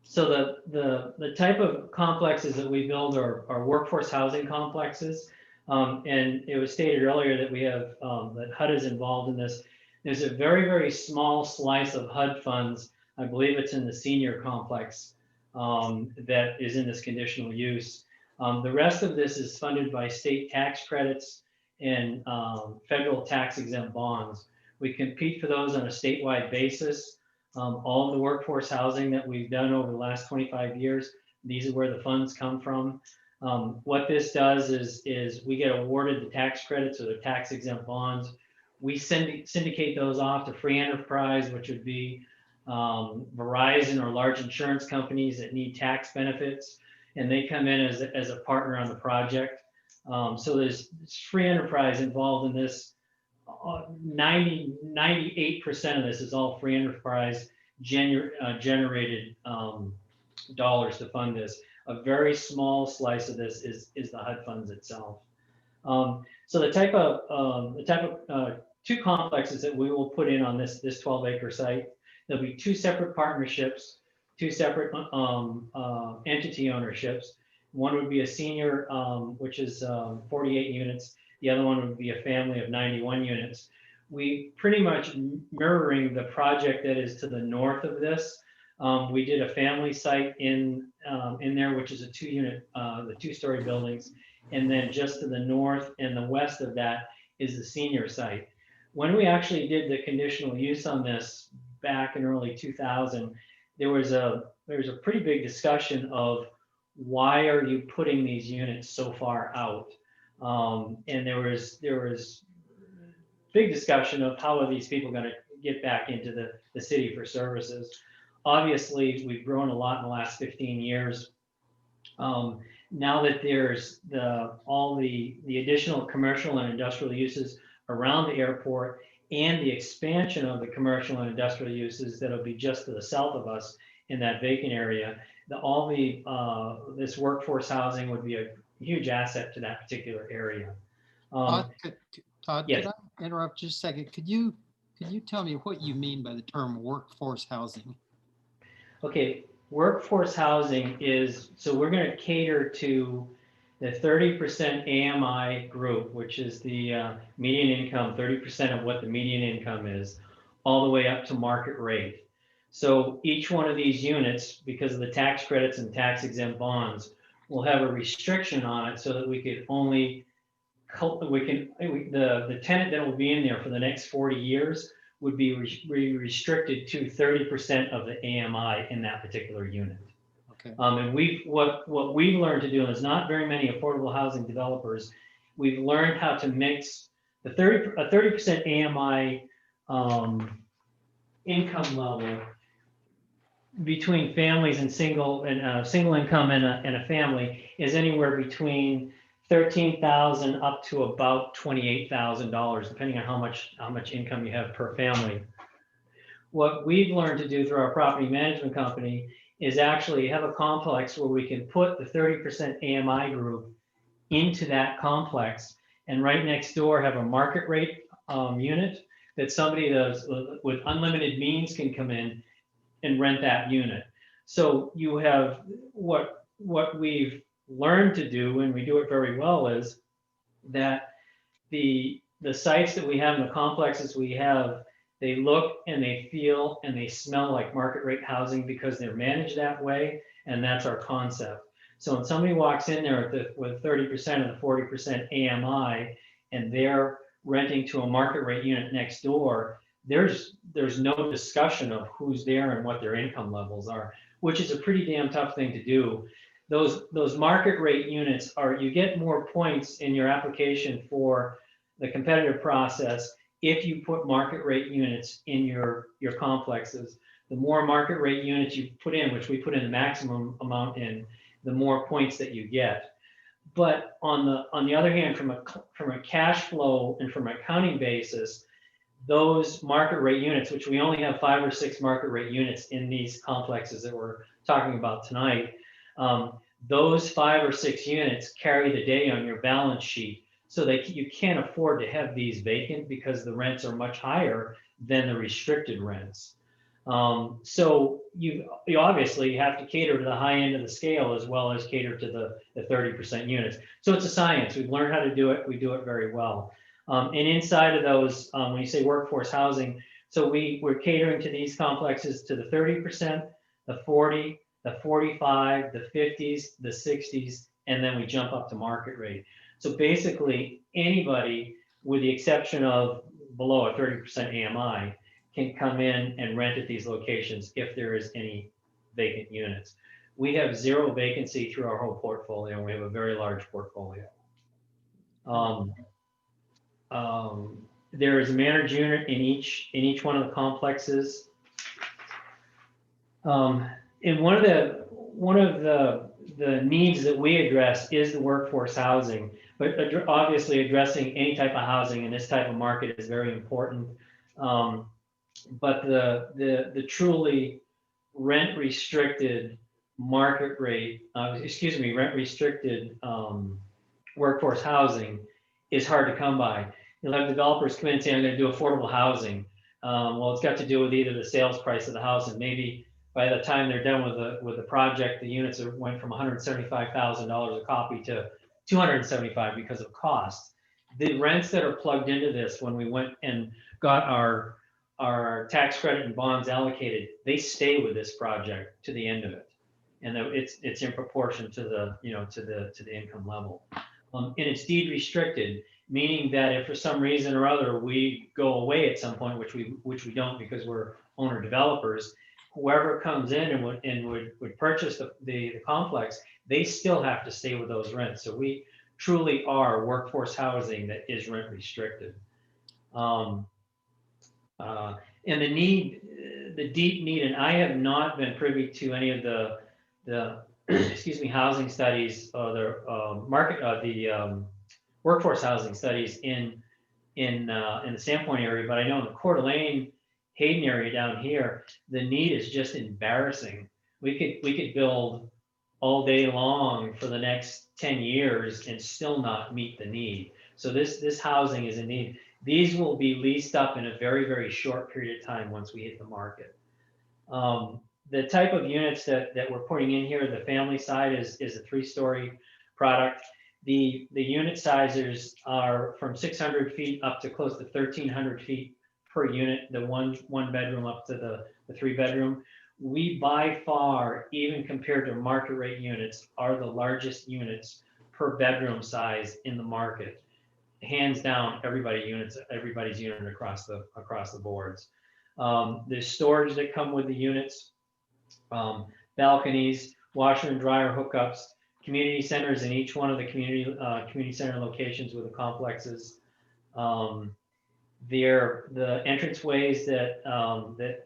So the type of complexes that we build are workforce housing complexes. And it was stated earlier that we have, that HUD is involved in this. There's a very, very small slice of HUD funds. I believe it's in the senior complex that is in this conditional use. The rest of this is funded by state tax credits and federal tax exempt bonds. We compete for those on a statewide basis. All of the workforce housing that we've done over the last 25 years, these are where the funds come from. What this does is we get awarded the tax credits or the tax exempt bonds. We syndicate those off to free enterprise, which would be Verizon or large insurance companies that need tax benefits, and they come in as a partner on the project. So there's free enterprise involved in this. 98% of this is all free enterprise generated dollars to fund this. A very small slice of this is the HUD funds itself. So the type of two complexes that we will put in on this 12-acre site, there'll be two separate partnerships, two separate entity ownerships. One would be a senior, which is 48 units. The other one would be a family of 91 units. We pretty much mirroring the project that is to the north of this. We did a family site in there, which is a 2-unit, the 2-story buildings. And then just to the north and the west of that is the senior site. When we actually did the conditional use on this back in early 2000, there was a pretty big discussion of why are you putting these units so far out? And there was big discussion of how are these people going to get back into the city for services. Obviously, we've grown a lot in the last 15 years. Now that there's all the additional commercial and industrial uses around the airport and the expansion of the commercial and industrial uses that'll be just to the south of us in that vacant area, this workforce housing would be a huge asset to that particular area. Todd, yes. could I interrupt just a second? Could you tell me what you mean by the term workforce housing? Okay, workforce housing is, so we're going to cater to the 30% AMI group, which is the median income, 30% of what the median income is, all the way up to market rate. So each one of these units, because of the tax credits and tax exempt bonds, will have a restriction on it so that we could only, the tenant that will be in there for the next 40 years would be restricted to 30% of the AMI in that particular unit. Okay. And what we've learned to do, and there's not very many affordable housing developers, we've learned how to mix the 30% AMI income level between families and single income and a family is anywhere between $13,000 up to about $28,000, depending on how much income you have per family. What we've learned to do through our property management company is actually have a complex where we can put the 30% AMI group into that complex, and right next door have a market rate unit that somebody with unlimited means can come in and rent that unit. So you have what we've learned to do, and we do it very well, is that the sites that we have and the complexes we have, they look and they feel and they smell like market rate housing because they're managed that way, and that's our concept. So when somebody walks in there with 30% of the 40% AMI and they're renting to a market rate unit next door, there's no discussion of who's there and what their income levels are, which is a pretty damn tough thing to do. Those market rate units are, you get more points in your application for the competitive process if you put market rate units in your complexes. The more market rate units you put in, which we put in the maximum amount in, the more points that you get. But on the other hand, from a cash flow and from an accounting basis, those market rate units, which we only have 5 or 6 market rate units in these complexes that we're talking about tonight, those 5 or 6 units carry the day on your balance sheet. So you can't afford to have these vacant because the rents are much higher than the restricted rents. So you obviously have to cater to the high end of the scale as well as cater to the 30% units. So it's a science. We've learned how to do it. We do it very well. And inside of those, when you say workforce housing, so we're catering to these complexes to the 30%, the 40, the 45, the 50s, the 60s, and then we jump up to market rate. So basically anybody, with the exception of below a 30% AMI, can come in and rent at these locations if there is any vacant units. We have 0 vacancy through our whole portfolio, and we have a very large portfolio. There is a managed unit in each one of the complexes. And one of the needs that we address is the workforce housing, but obviously addressing any type of housing in this type of market is very important. But the truly rent restricted market rate, rent restricted workforce housing is hard to come by. You'll have developers come in and say, I'm going to do affordable housing. Well, it's got to do with either the sales price of the house, and maybe by the time they're done with the project, the units went from $175,000 a copy to $275 because of cost. The rents that are plugged into this, when we went and got our tax credit and bonds allocated, they stay with this project to the end of it, and it's in proportion to the to the income level. And it's deed restricted, meaning that if for some reason or other we go away at some point, which we don't because we're owner developers, whoever comes in and would purchase the complex, they still have to stay with those rents. So we truly are workforce housing that is rent restricted. And the deep need, and I have not been privy to any of the housing studies or the workforce housing studies in the Sandpoint area, but I know in the Coeur d'Alene, Hayden area down here, the need is just embarrassing. We could build all day long for the next 10 years and still not meet the need. So this housing is in need. These will be leased up in a very, very short period of time once we hit the market. The type of units that we're putting in here, the family side is a 3-story product. The unit sizes are from 600 feet up to close to 1,300 feet per unit, the one bedroom up to the 3-bedroom. We by far, even compared to market rate units, are the largest units per bedroom size in the market. Hands down, everybody's unit across the boards. There's storage that come with the units, balconies, washer and dryer hookups, community centers in each one of the community center locations with the complexes. The entranceways that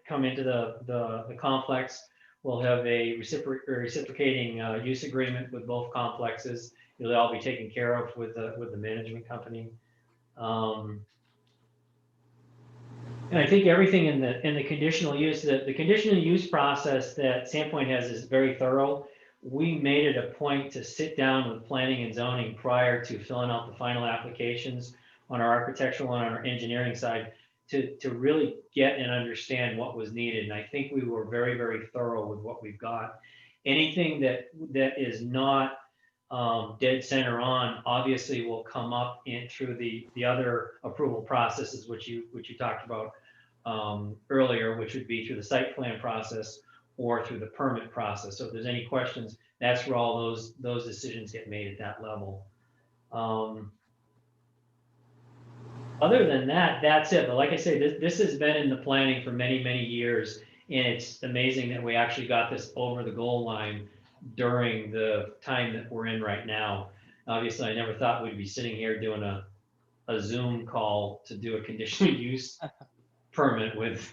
come into the complex will have a reciprocating use agreement with both complexes. They'll all be taken care of with the management company. And I think everything in the conditional use, the conditional use process that Sandpoint has is very thorough. We made it a point to sit down with planning and zoning prior to filling out the final applications on our architectural and on our engineering side to really get and understand what was needed. And I think we were very, very thorough with what we've got. Anything that is not dead center on obviously will come up in through the other approval processes, which you talked about earlier, which would be through the site plan process or through the permit process. So if there's any questions, that's where all those decisions get made at that level. Other than that, that's it. But like I say, this has been in the planning for many, many years. And it's amazing that we actually got this over the goal line during the time that we're in right now. Obviously, I never thought we'd be sitting here doing a Zoom call to do a conditional use permit with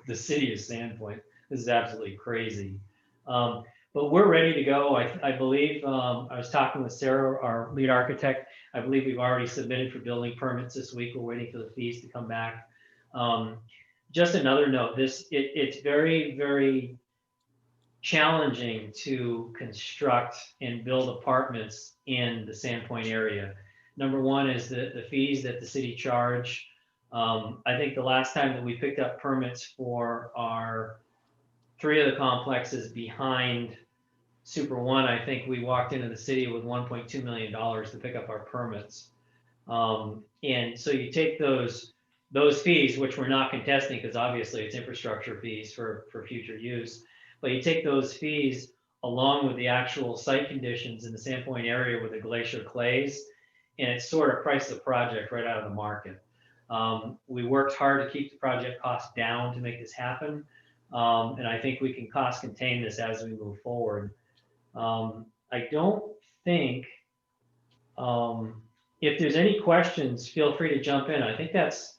the city of Sandpoint. This is absolutely crazy. But we're ready to go. I believe, I was talking with Sarah, our lead architect. I believe we've already submitted for building permits this week. We're waiting for the fees to come back. Just another note, it's very, very challenging to construct and build apartments in the Sandpoint area. Number one is the fees that the city charge. I think the last time that we picked up permits for our 3 of the complexes behind Super One, I think we walked into the city with $1.2 million to pick up our permits. And so you take those fees, which we're not contesting because obviously it's infrastructure fees for future use, but you take those fees along with the actual site conditions in the Sandpoint area with the glacier clays, and it sort of priced the project right out of the market. We worked hard to keep the project cost down to make this happen. And I think we can cost contain this as we move forward. I don't think, if there's any questions, feel free to jump in. I think that's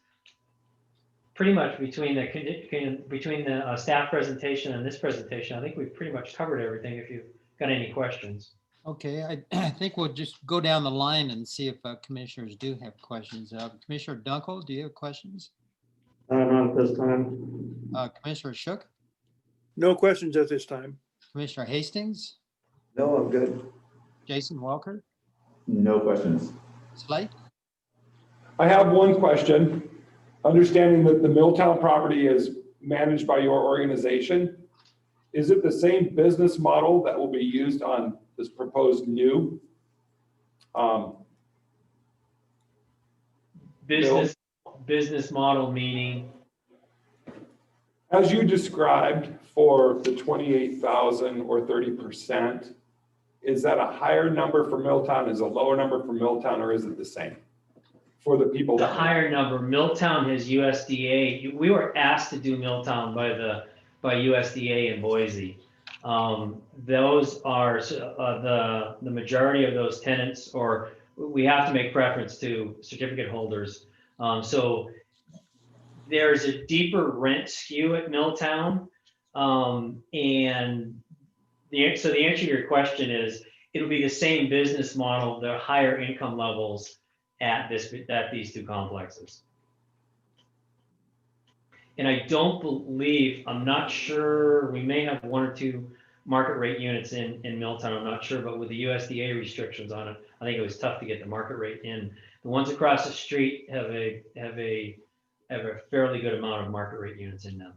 pretty much between the staff presentation and this presentation. I think we've pretty much covered everything if you've got any questions. Okay, I think we'll just go down the line and see if commissioners do have questions. Commissioner Dunkel, do you have questions? Not at this time. Commissioner Shook, No questions at this time. Commissioner Hastings, No, I'm good. Jason Walker, No questions. Slate? I have one question. Understanding that the Milltown property is managed by your organization, is it the same business model that will be used on this proposed new business model meaning? as you described for the 28,000 or 30%, is that a higher number for Milltown, is a lower number for Milltown, or is it the same for the people? The that higher number. Milltown has USDA. We were asked to do Milltown by USDA in Boise. Those are the majority of those tenants, or we have to make preference to certificate holders. So there's a deeper rent skew at Milltown. And so the answer to your question is it'll be the same business model, the higher income levels at these 2 complexes. And I don't believe, I'm not sure, we may have 1 or 2 market rate units in Milltown, I'm not sure, but with the USDA restrictions on it, I think it was tough to get the market rate in. The ones across the street have a fairly good amount of market rate units in them.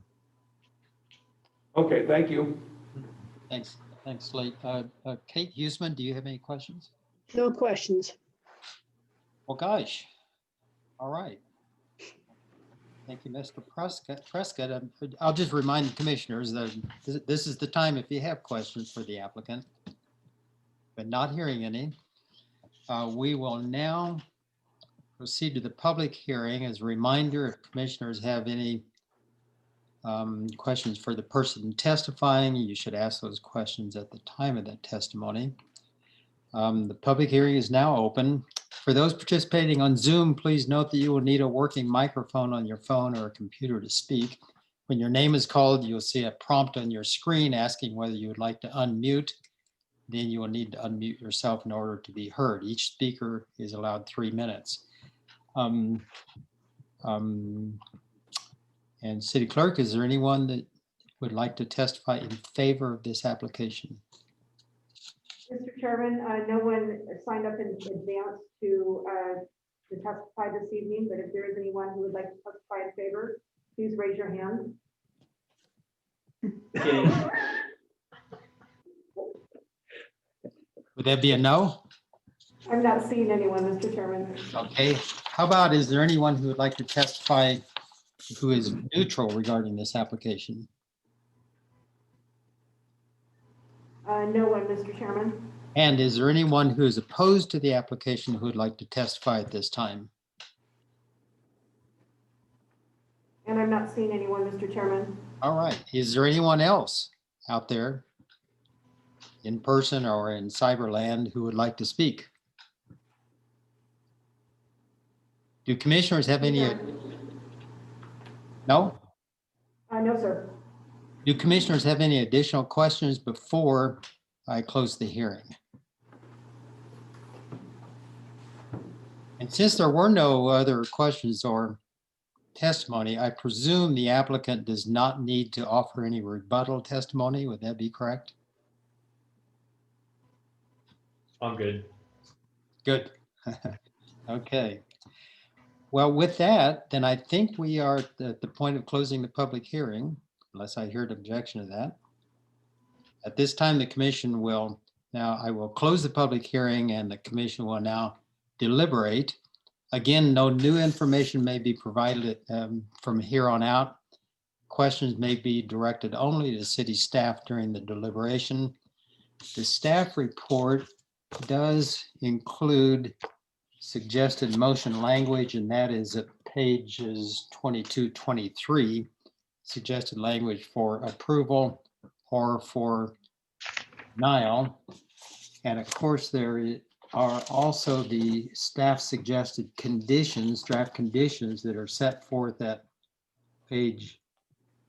Okay, thank you. Thanks, Slate. Kate Huseman, do you have any questions? No questions. Well, gosh, all right. Thank you, Mr. Prescott. I'll just remind the commissioners that this is the time if you have questions for the applicant, but not hearing any. We will now proceed to the public hearing. As a reminder, if commissioners have any questions for the person testifying, you should ask those questions at the time of that testimony. The public hearing is now open. For those participating on Zoom, please note that you will need a working microphone on your phone or a computer to speak. When your name is called, you'll see a prompt on your screen asking whether you would like to unmute. Then you will need to unmute yourself in order to be heard. Each speaker is allowed 3 minutes. And City Clerk, is there anyone that would like to testify in favor of this application? Mr. Chairman, no one signed up in advance to testify this evening, but if there is anyone who would like to testify in favor, please raise your hand. Would that be a no? I'm not seeing anyone, Mr. Chairman. Okay, how about, is there anyone who would like to testify who is neutral regarding this application? No one, Mr. Chairman. And is there anyone who is opposed to the application who would like to testify at this time? And I'm not seeing anyone, Mr. Chairman. All right. Is there anyone else out there in person or in cyberland who would like to speak? Do commissioners have any? No? No, sir. Do commissioners have any additional questions before I close the hearing? And since there were no other questions or testimony, I presume the applicant does not need to offer any rebuttal testimony. Would that be correct? I'm good. Good. Okay. Well, with that, then I think we are at the point of closing the public hearing, unless I heard objection to that. At this time, the commission will, I will close the public hearing and the commission will now deliberate. Again, no new information may be provided from here on out. Questions may be directed only to city staff during the deliberation. The staff report does include suggested motion language, and that is at pages 22, 23, suggested language for approval or for denial. And of course, there are also the staff suggested conditions, draft conditions that are set forth at page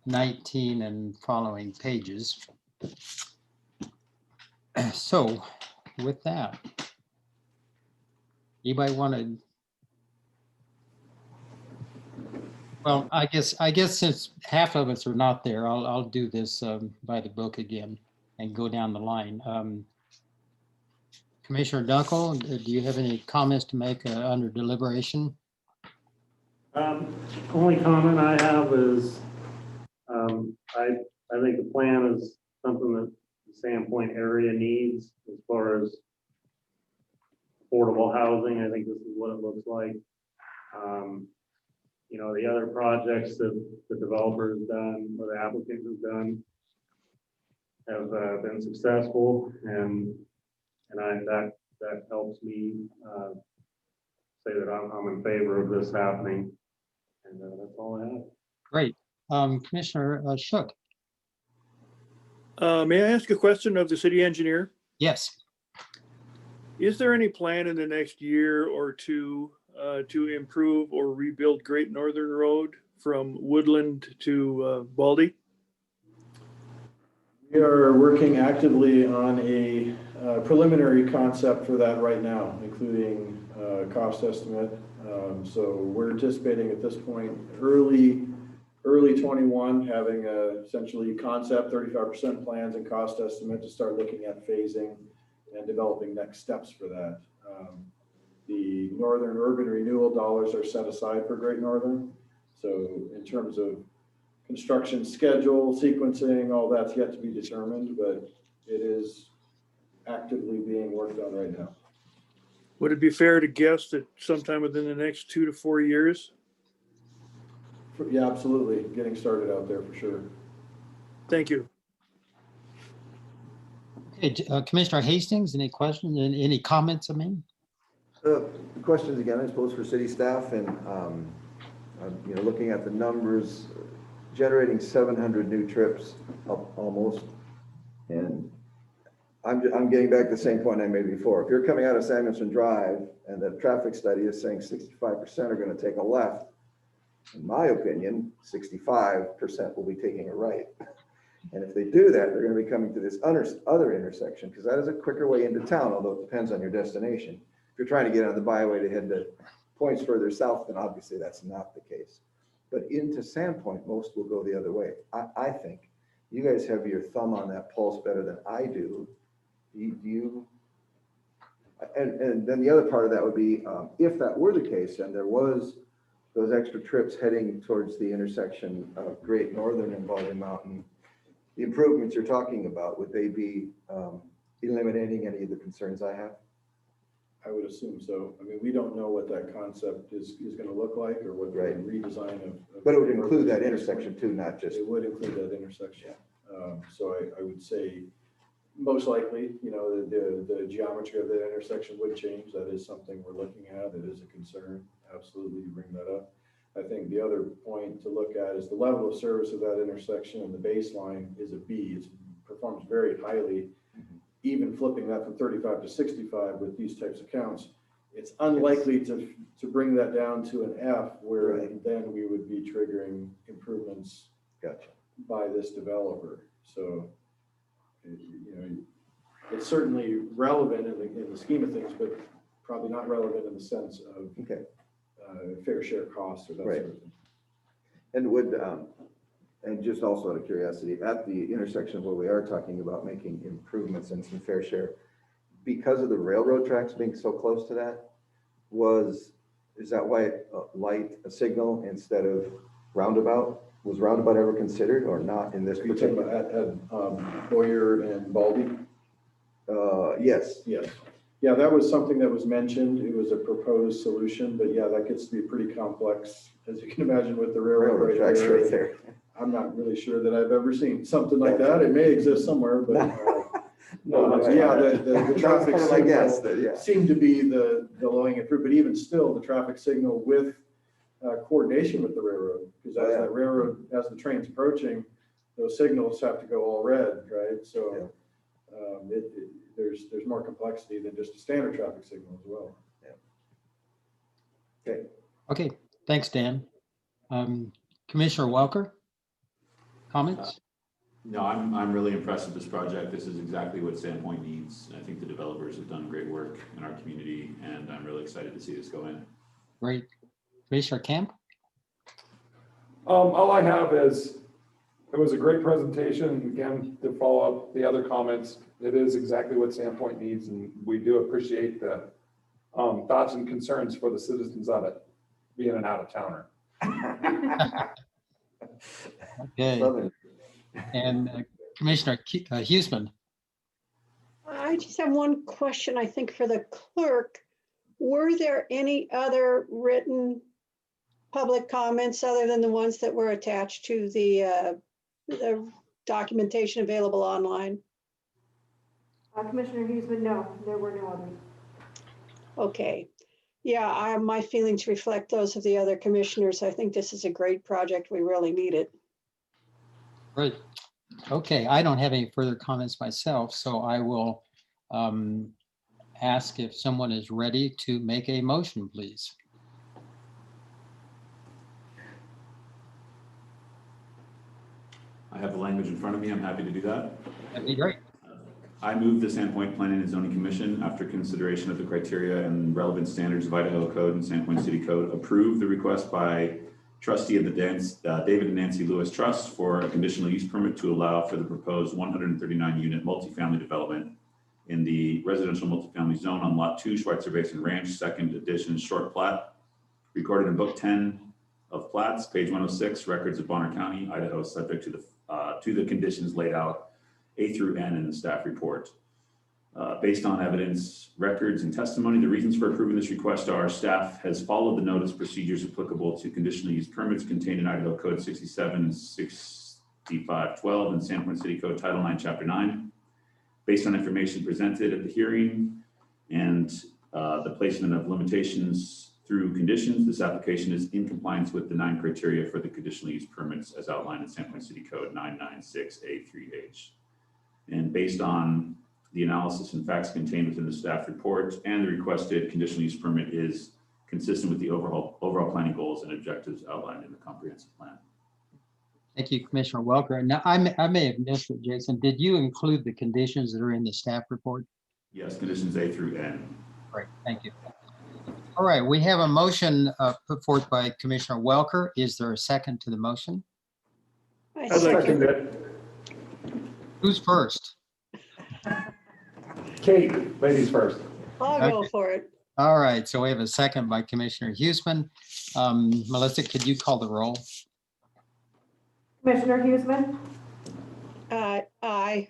19 and following pages. So with that, anybody want to? Well, I guess since half of us are not there, I'll do this by the book again and go down the line. Commissioner Dunkel, do you have any comments to make under deliberation? Only comment I have is, I think the plan is something that the Sandpoint area needs as far as affordable housing. I think this is what it looks like. You know, the other projects that the developer has done, or the applicant has done, have been successful, and that helps me say that I'm in favor of this happening. And that's all I have. Great. Commissioner Shook. May I ask a question of the city engineer? Yes. Is there any plan in the next year or two to improve or rebuild Great Northern Road from Woodland to Baldy? We are working actively on a preliminary concept for that right now, including cost estimate. So we're anticipating at this point, early 21, having essentially concept, 35% plans and cost estimate to start looking at phasing and developing next steps for that. The Northern Urban Renewal dollars are set aside for Great Northern. So in terms of construction schedule, sequencing, all that's yet to be determined, but it is actively being worked on right now. Would it be fair to guess that sometime within the next 2 to 4 years? Yeah, absolutely. Getting started out there for sure. Thank you. Okay, Commissioner Hastings, any questions and any comments? I mean, Questions again, I suppose, for city staff, and you know, looking at the numbers, generating 700 new trips up almost, and I'm getting back to the same point I made before. If you're coming out of Samuelson Drive and the traffic study is saying 65% are going to take a left, in my opinion, 65% will be taking a right. And if they do that, they're going to be coming to this other intersection, because that is a quicker way into town, although it depends on your destination. If you're trying to get on the byway to head to points further south, then obviously that's not the case. But into Sandpoint, most will go the other way. I think you guys have your thumb on that pulse better than I do. And then the other part of that would be, if that were the case, and there was those extra trips heading towards the intersection of Great Northern and Baldy Mountain, the improvements you're talking about, would they be eliminating any of the concerns I have? I would assume so. I mean, we don't know what that concept is going to look like, or what the redesign of. But it would include that intersection too, not just. It would include that intersection. So I would say most likely, you know, the geometry of that intersection would change. That is something we're looking at. It is a concern. Absolutely, you bring that up. I think the other point to look at is the level of service of that intersection, and the baseline is a B. It performs very highly. Even flipping that from 35 to 65 with these types of counts, it's unlikely to bring that down to an F, where then we would be triggering improvements by this developer. So, you know, it's certainly relevant in the scheme of things, but probably not relevant in the sense of fair share costs or that sort of thing. And would, and just also out of curiosity, at the intersection where we are talking about making improvements and some fair share, because of the railroad tracks being so close to that, is that why light a signal instead of roundabout? Was roundabout ever considered or not in this Are you talking particular? about at Boyer and Baldy? Yes. Yes. Yeah, that was something that was mentioned. It was a proposed solution, but yeah, that gets to be pretty complex, as you can imagine, with the railroad right tracks there. right there. I'm not really sure that I've ever seen something like that. It may exist somewhere, but yeah, the traffic signal seemed to be the low-hanging fruit. But even still, the traffic signal with coordination with the railroad, because as that railroad, as the train's approaching, those signals have to go all red, right? So there's more complexity than just a standard traffic signal as well. Okay. Okay, thanks, Dan. Commissioner Welker, comments? No, I'm really impressed with this project. This is exactly what Sandpoint needs. I think the developers have done great work in our community, and I'm really excited to see this go in. Great. Commissioner Camp? All I have is, it was a great presentation. Again, to follow up the other comments, it is exactly what Sandpoint needs, and we do appreciate the thoughts and concerns for the citizens of it, being an out-of-towner. Okay. And Commissioner Huesman? I just have one question, I think, for the clerk. Were there any other written public comments other than the ones that were attached to the documentation available online? Commissioner Huesman, no, there were no others. Okay. Yeah, my feelings reflect those of the other commissioners. I think this is a great project. We really need it. Great. Okay, I don't have any further comments myself, so I will ask if someone is ready to make a motion, please. I have the language in front of me. I'm happy to do that. That'd be great. I move the Sandpoint Planning and Zoning Commission, after consideration of the criteria and relevant standards of Idaho Code and Sandpoint City Code, approve the request by trustee of the David and Nancy Lewis Trust for a conditional use permit to allow for the proposed 139-unit multifamily development in the residential multifamily zone on Lot 2, Schweitzer Basin Ranch, second edition short plat, recorded in Book 10 of plats, page 106, records of Bonner County, Idaho, subject to the conditions laid out A through N in the staff report. Based on evidence, records, and testimony, the reasons for approving this request are: staff has followed the notice procedures applicable to conditional use permits contained in Idaho Code 67 and 6512 and Sandpoint City Code Title 9, Chapter 9. Based on information presented at the hearing and the placement of limitations through conditions, this application is in compliance with the 9 criteria for the conditional use permits as outlined in Sandpoint City Code 996A3H. And based on the analysis and facts contained within the staff report and the requested conditional use permit is consistent with the overall planning goals and objectives outlined in the comprehensive plan. Thank you, Commissioner Welker. Now, I may have missed it, Jason. Did you include the conditions that are in the staff report? Yes, conditions A through N. Great, thank you. All right, we have a motion put forth by Commissioner Welker. Is there a second to the motion? I I'd like second. to, Who's first? Kate, ladies first. I'll go for it. All right, so we have a second by Commissioner Huesman. Melissa, could you call the roll? Commissioner Huesman? Aye.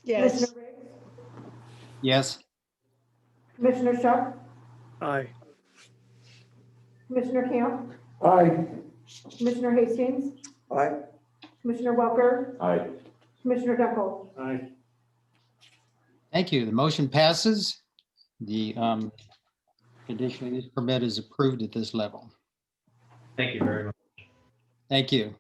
Yes. Commissioner Riggs? Yes. Commissioner Schuck? aye. Commissioner Camp? Aye. Commissioner Hastings? Aye. Commissioner Welker? Aye. Commissioner Dunkel? Aye. Thank you. The motion passes. The conditional use permit is approved at this level. Thank you very much. Thank you.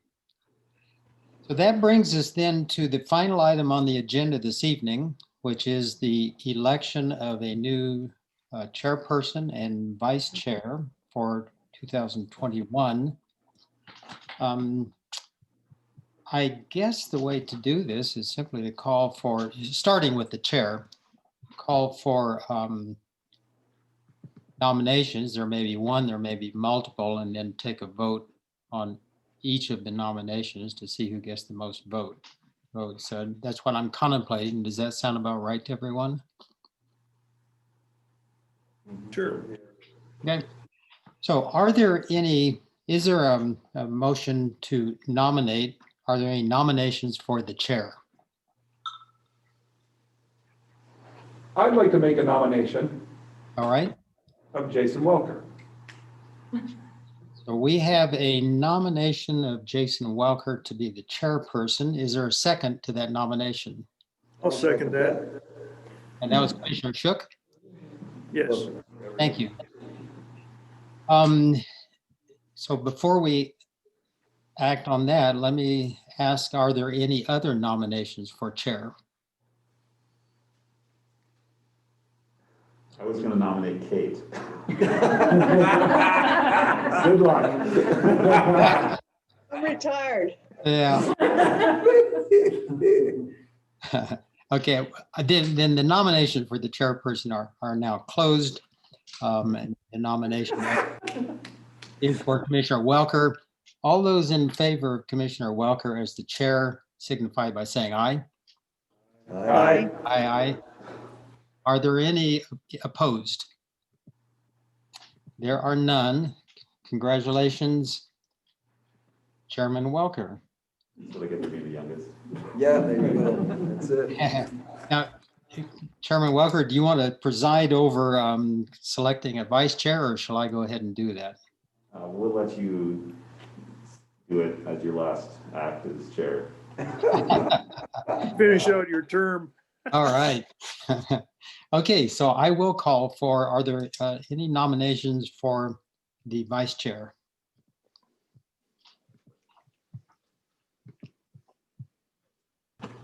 So that brings us then to the final item on the agenda this evening, which is the election of a new chairperson and vice chair for 2021. I guess the way to do this is simply to call for, starting with the chair, call for nominations. There may be one, there may be multiple, and then take a vote on each of the nominations to see who gets the most votes. So that's what I'm contemplating. Does that sound about right to everyone? Sure. Okay. So are there any, is there a motion to nominate? Are there any nominations for the chair? I'd like to make a nomination All right. of Jason Welker. So we have a nomination of Jason Welker to be the chairperson. Is there a second to that nomination? I'll second that. And that was Commissioner Shook. Yes. Thank you. So before we act on that, let me ask, are there any other nominations for chair? I was gonna nominate Kate. Good luck. I'm retired. Yeah. Okay, then the nomination for the chairperson are now closed. And the nomination is for Commissioner Welker. All those in favor of Commissioner Welker as the chair signify by saying aye. Aye. Aye, aye. Are there any opposed? There are none. Congratulations, Chairman Welker. So they get to be the youngest. Yeah, there you go. That's it. Now, Chairman Welker, do you want to preside over selecting a vice chair, or shall I go ahead and do that? We'll let you do it as your last act as chair. Finish out your term. All right. Okay, so I will call for, are there any nominations for the vice chair?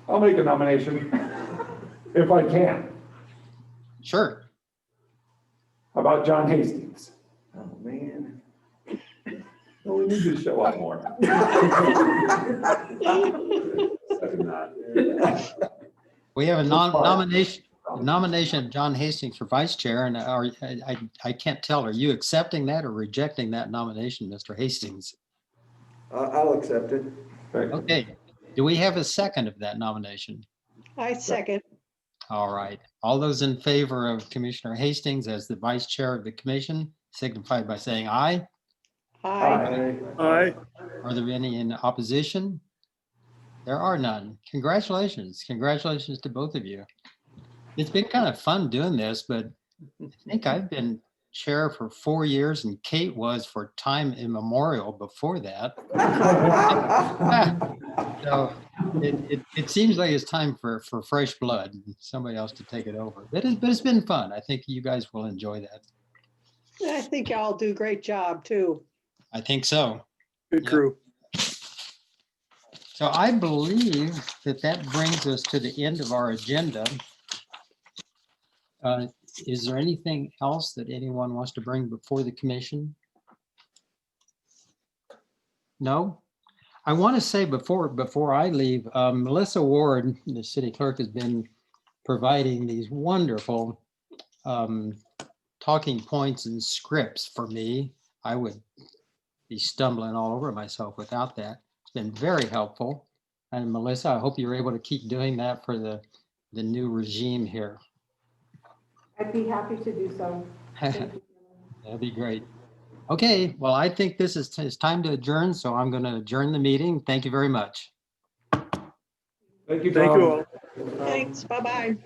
I'll make a nomination if I can. Sure. How about John Hastings? Oh, man. Well, we need you to show up more. Second that. We have a nomination of John Hastings for vice chair, and I can't tell, are you accepting that or rejecting that nomination, Mr. Hastings? I'll accept it. Okay, do we have a second of that nomination? I second. All right, all those in favor of Commissioner Hastings as the vice chair of the commission signify by saying aye. Aye. Aye. Are there any in opposition? There are none. Congratulations. Congratulations to both of you. It's been kind of fun doing this, but I think I've been chair for 4 years and Kate was for time immemorial before that. So it seems like it's time for fresh blood, somebody else to take it over. But it's been fun. I think you guys will enjoy that. I think y'all do a great job too. I think so. Good crew. So I believe that brings us to the end of our agenda. Is there anything else that anyone wants to bring before the commission? No? I want to say before I leave, Melissa Ward, the city clerk, has been providing these wonderful talking points and scripts for me. I would be stumbling all over myself without that. It's been very helpful. And Melissa, I hope you're able to keep doing that for the new regime here. I'd be happy to do so. Thank you. That'd be great. Okay, well, I think this is it's time to adjourn, so I'm going to adjourn the meeting. Thank you very much. Thank you, Thank you Tom. all. Thanks. Bye-bye.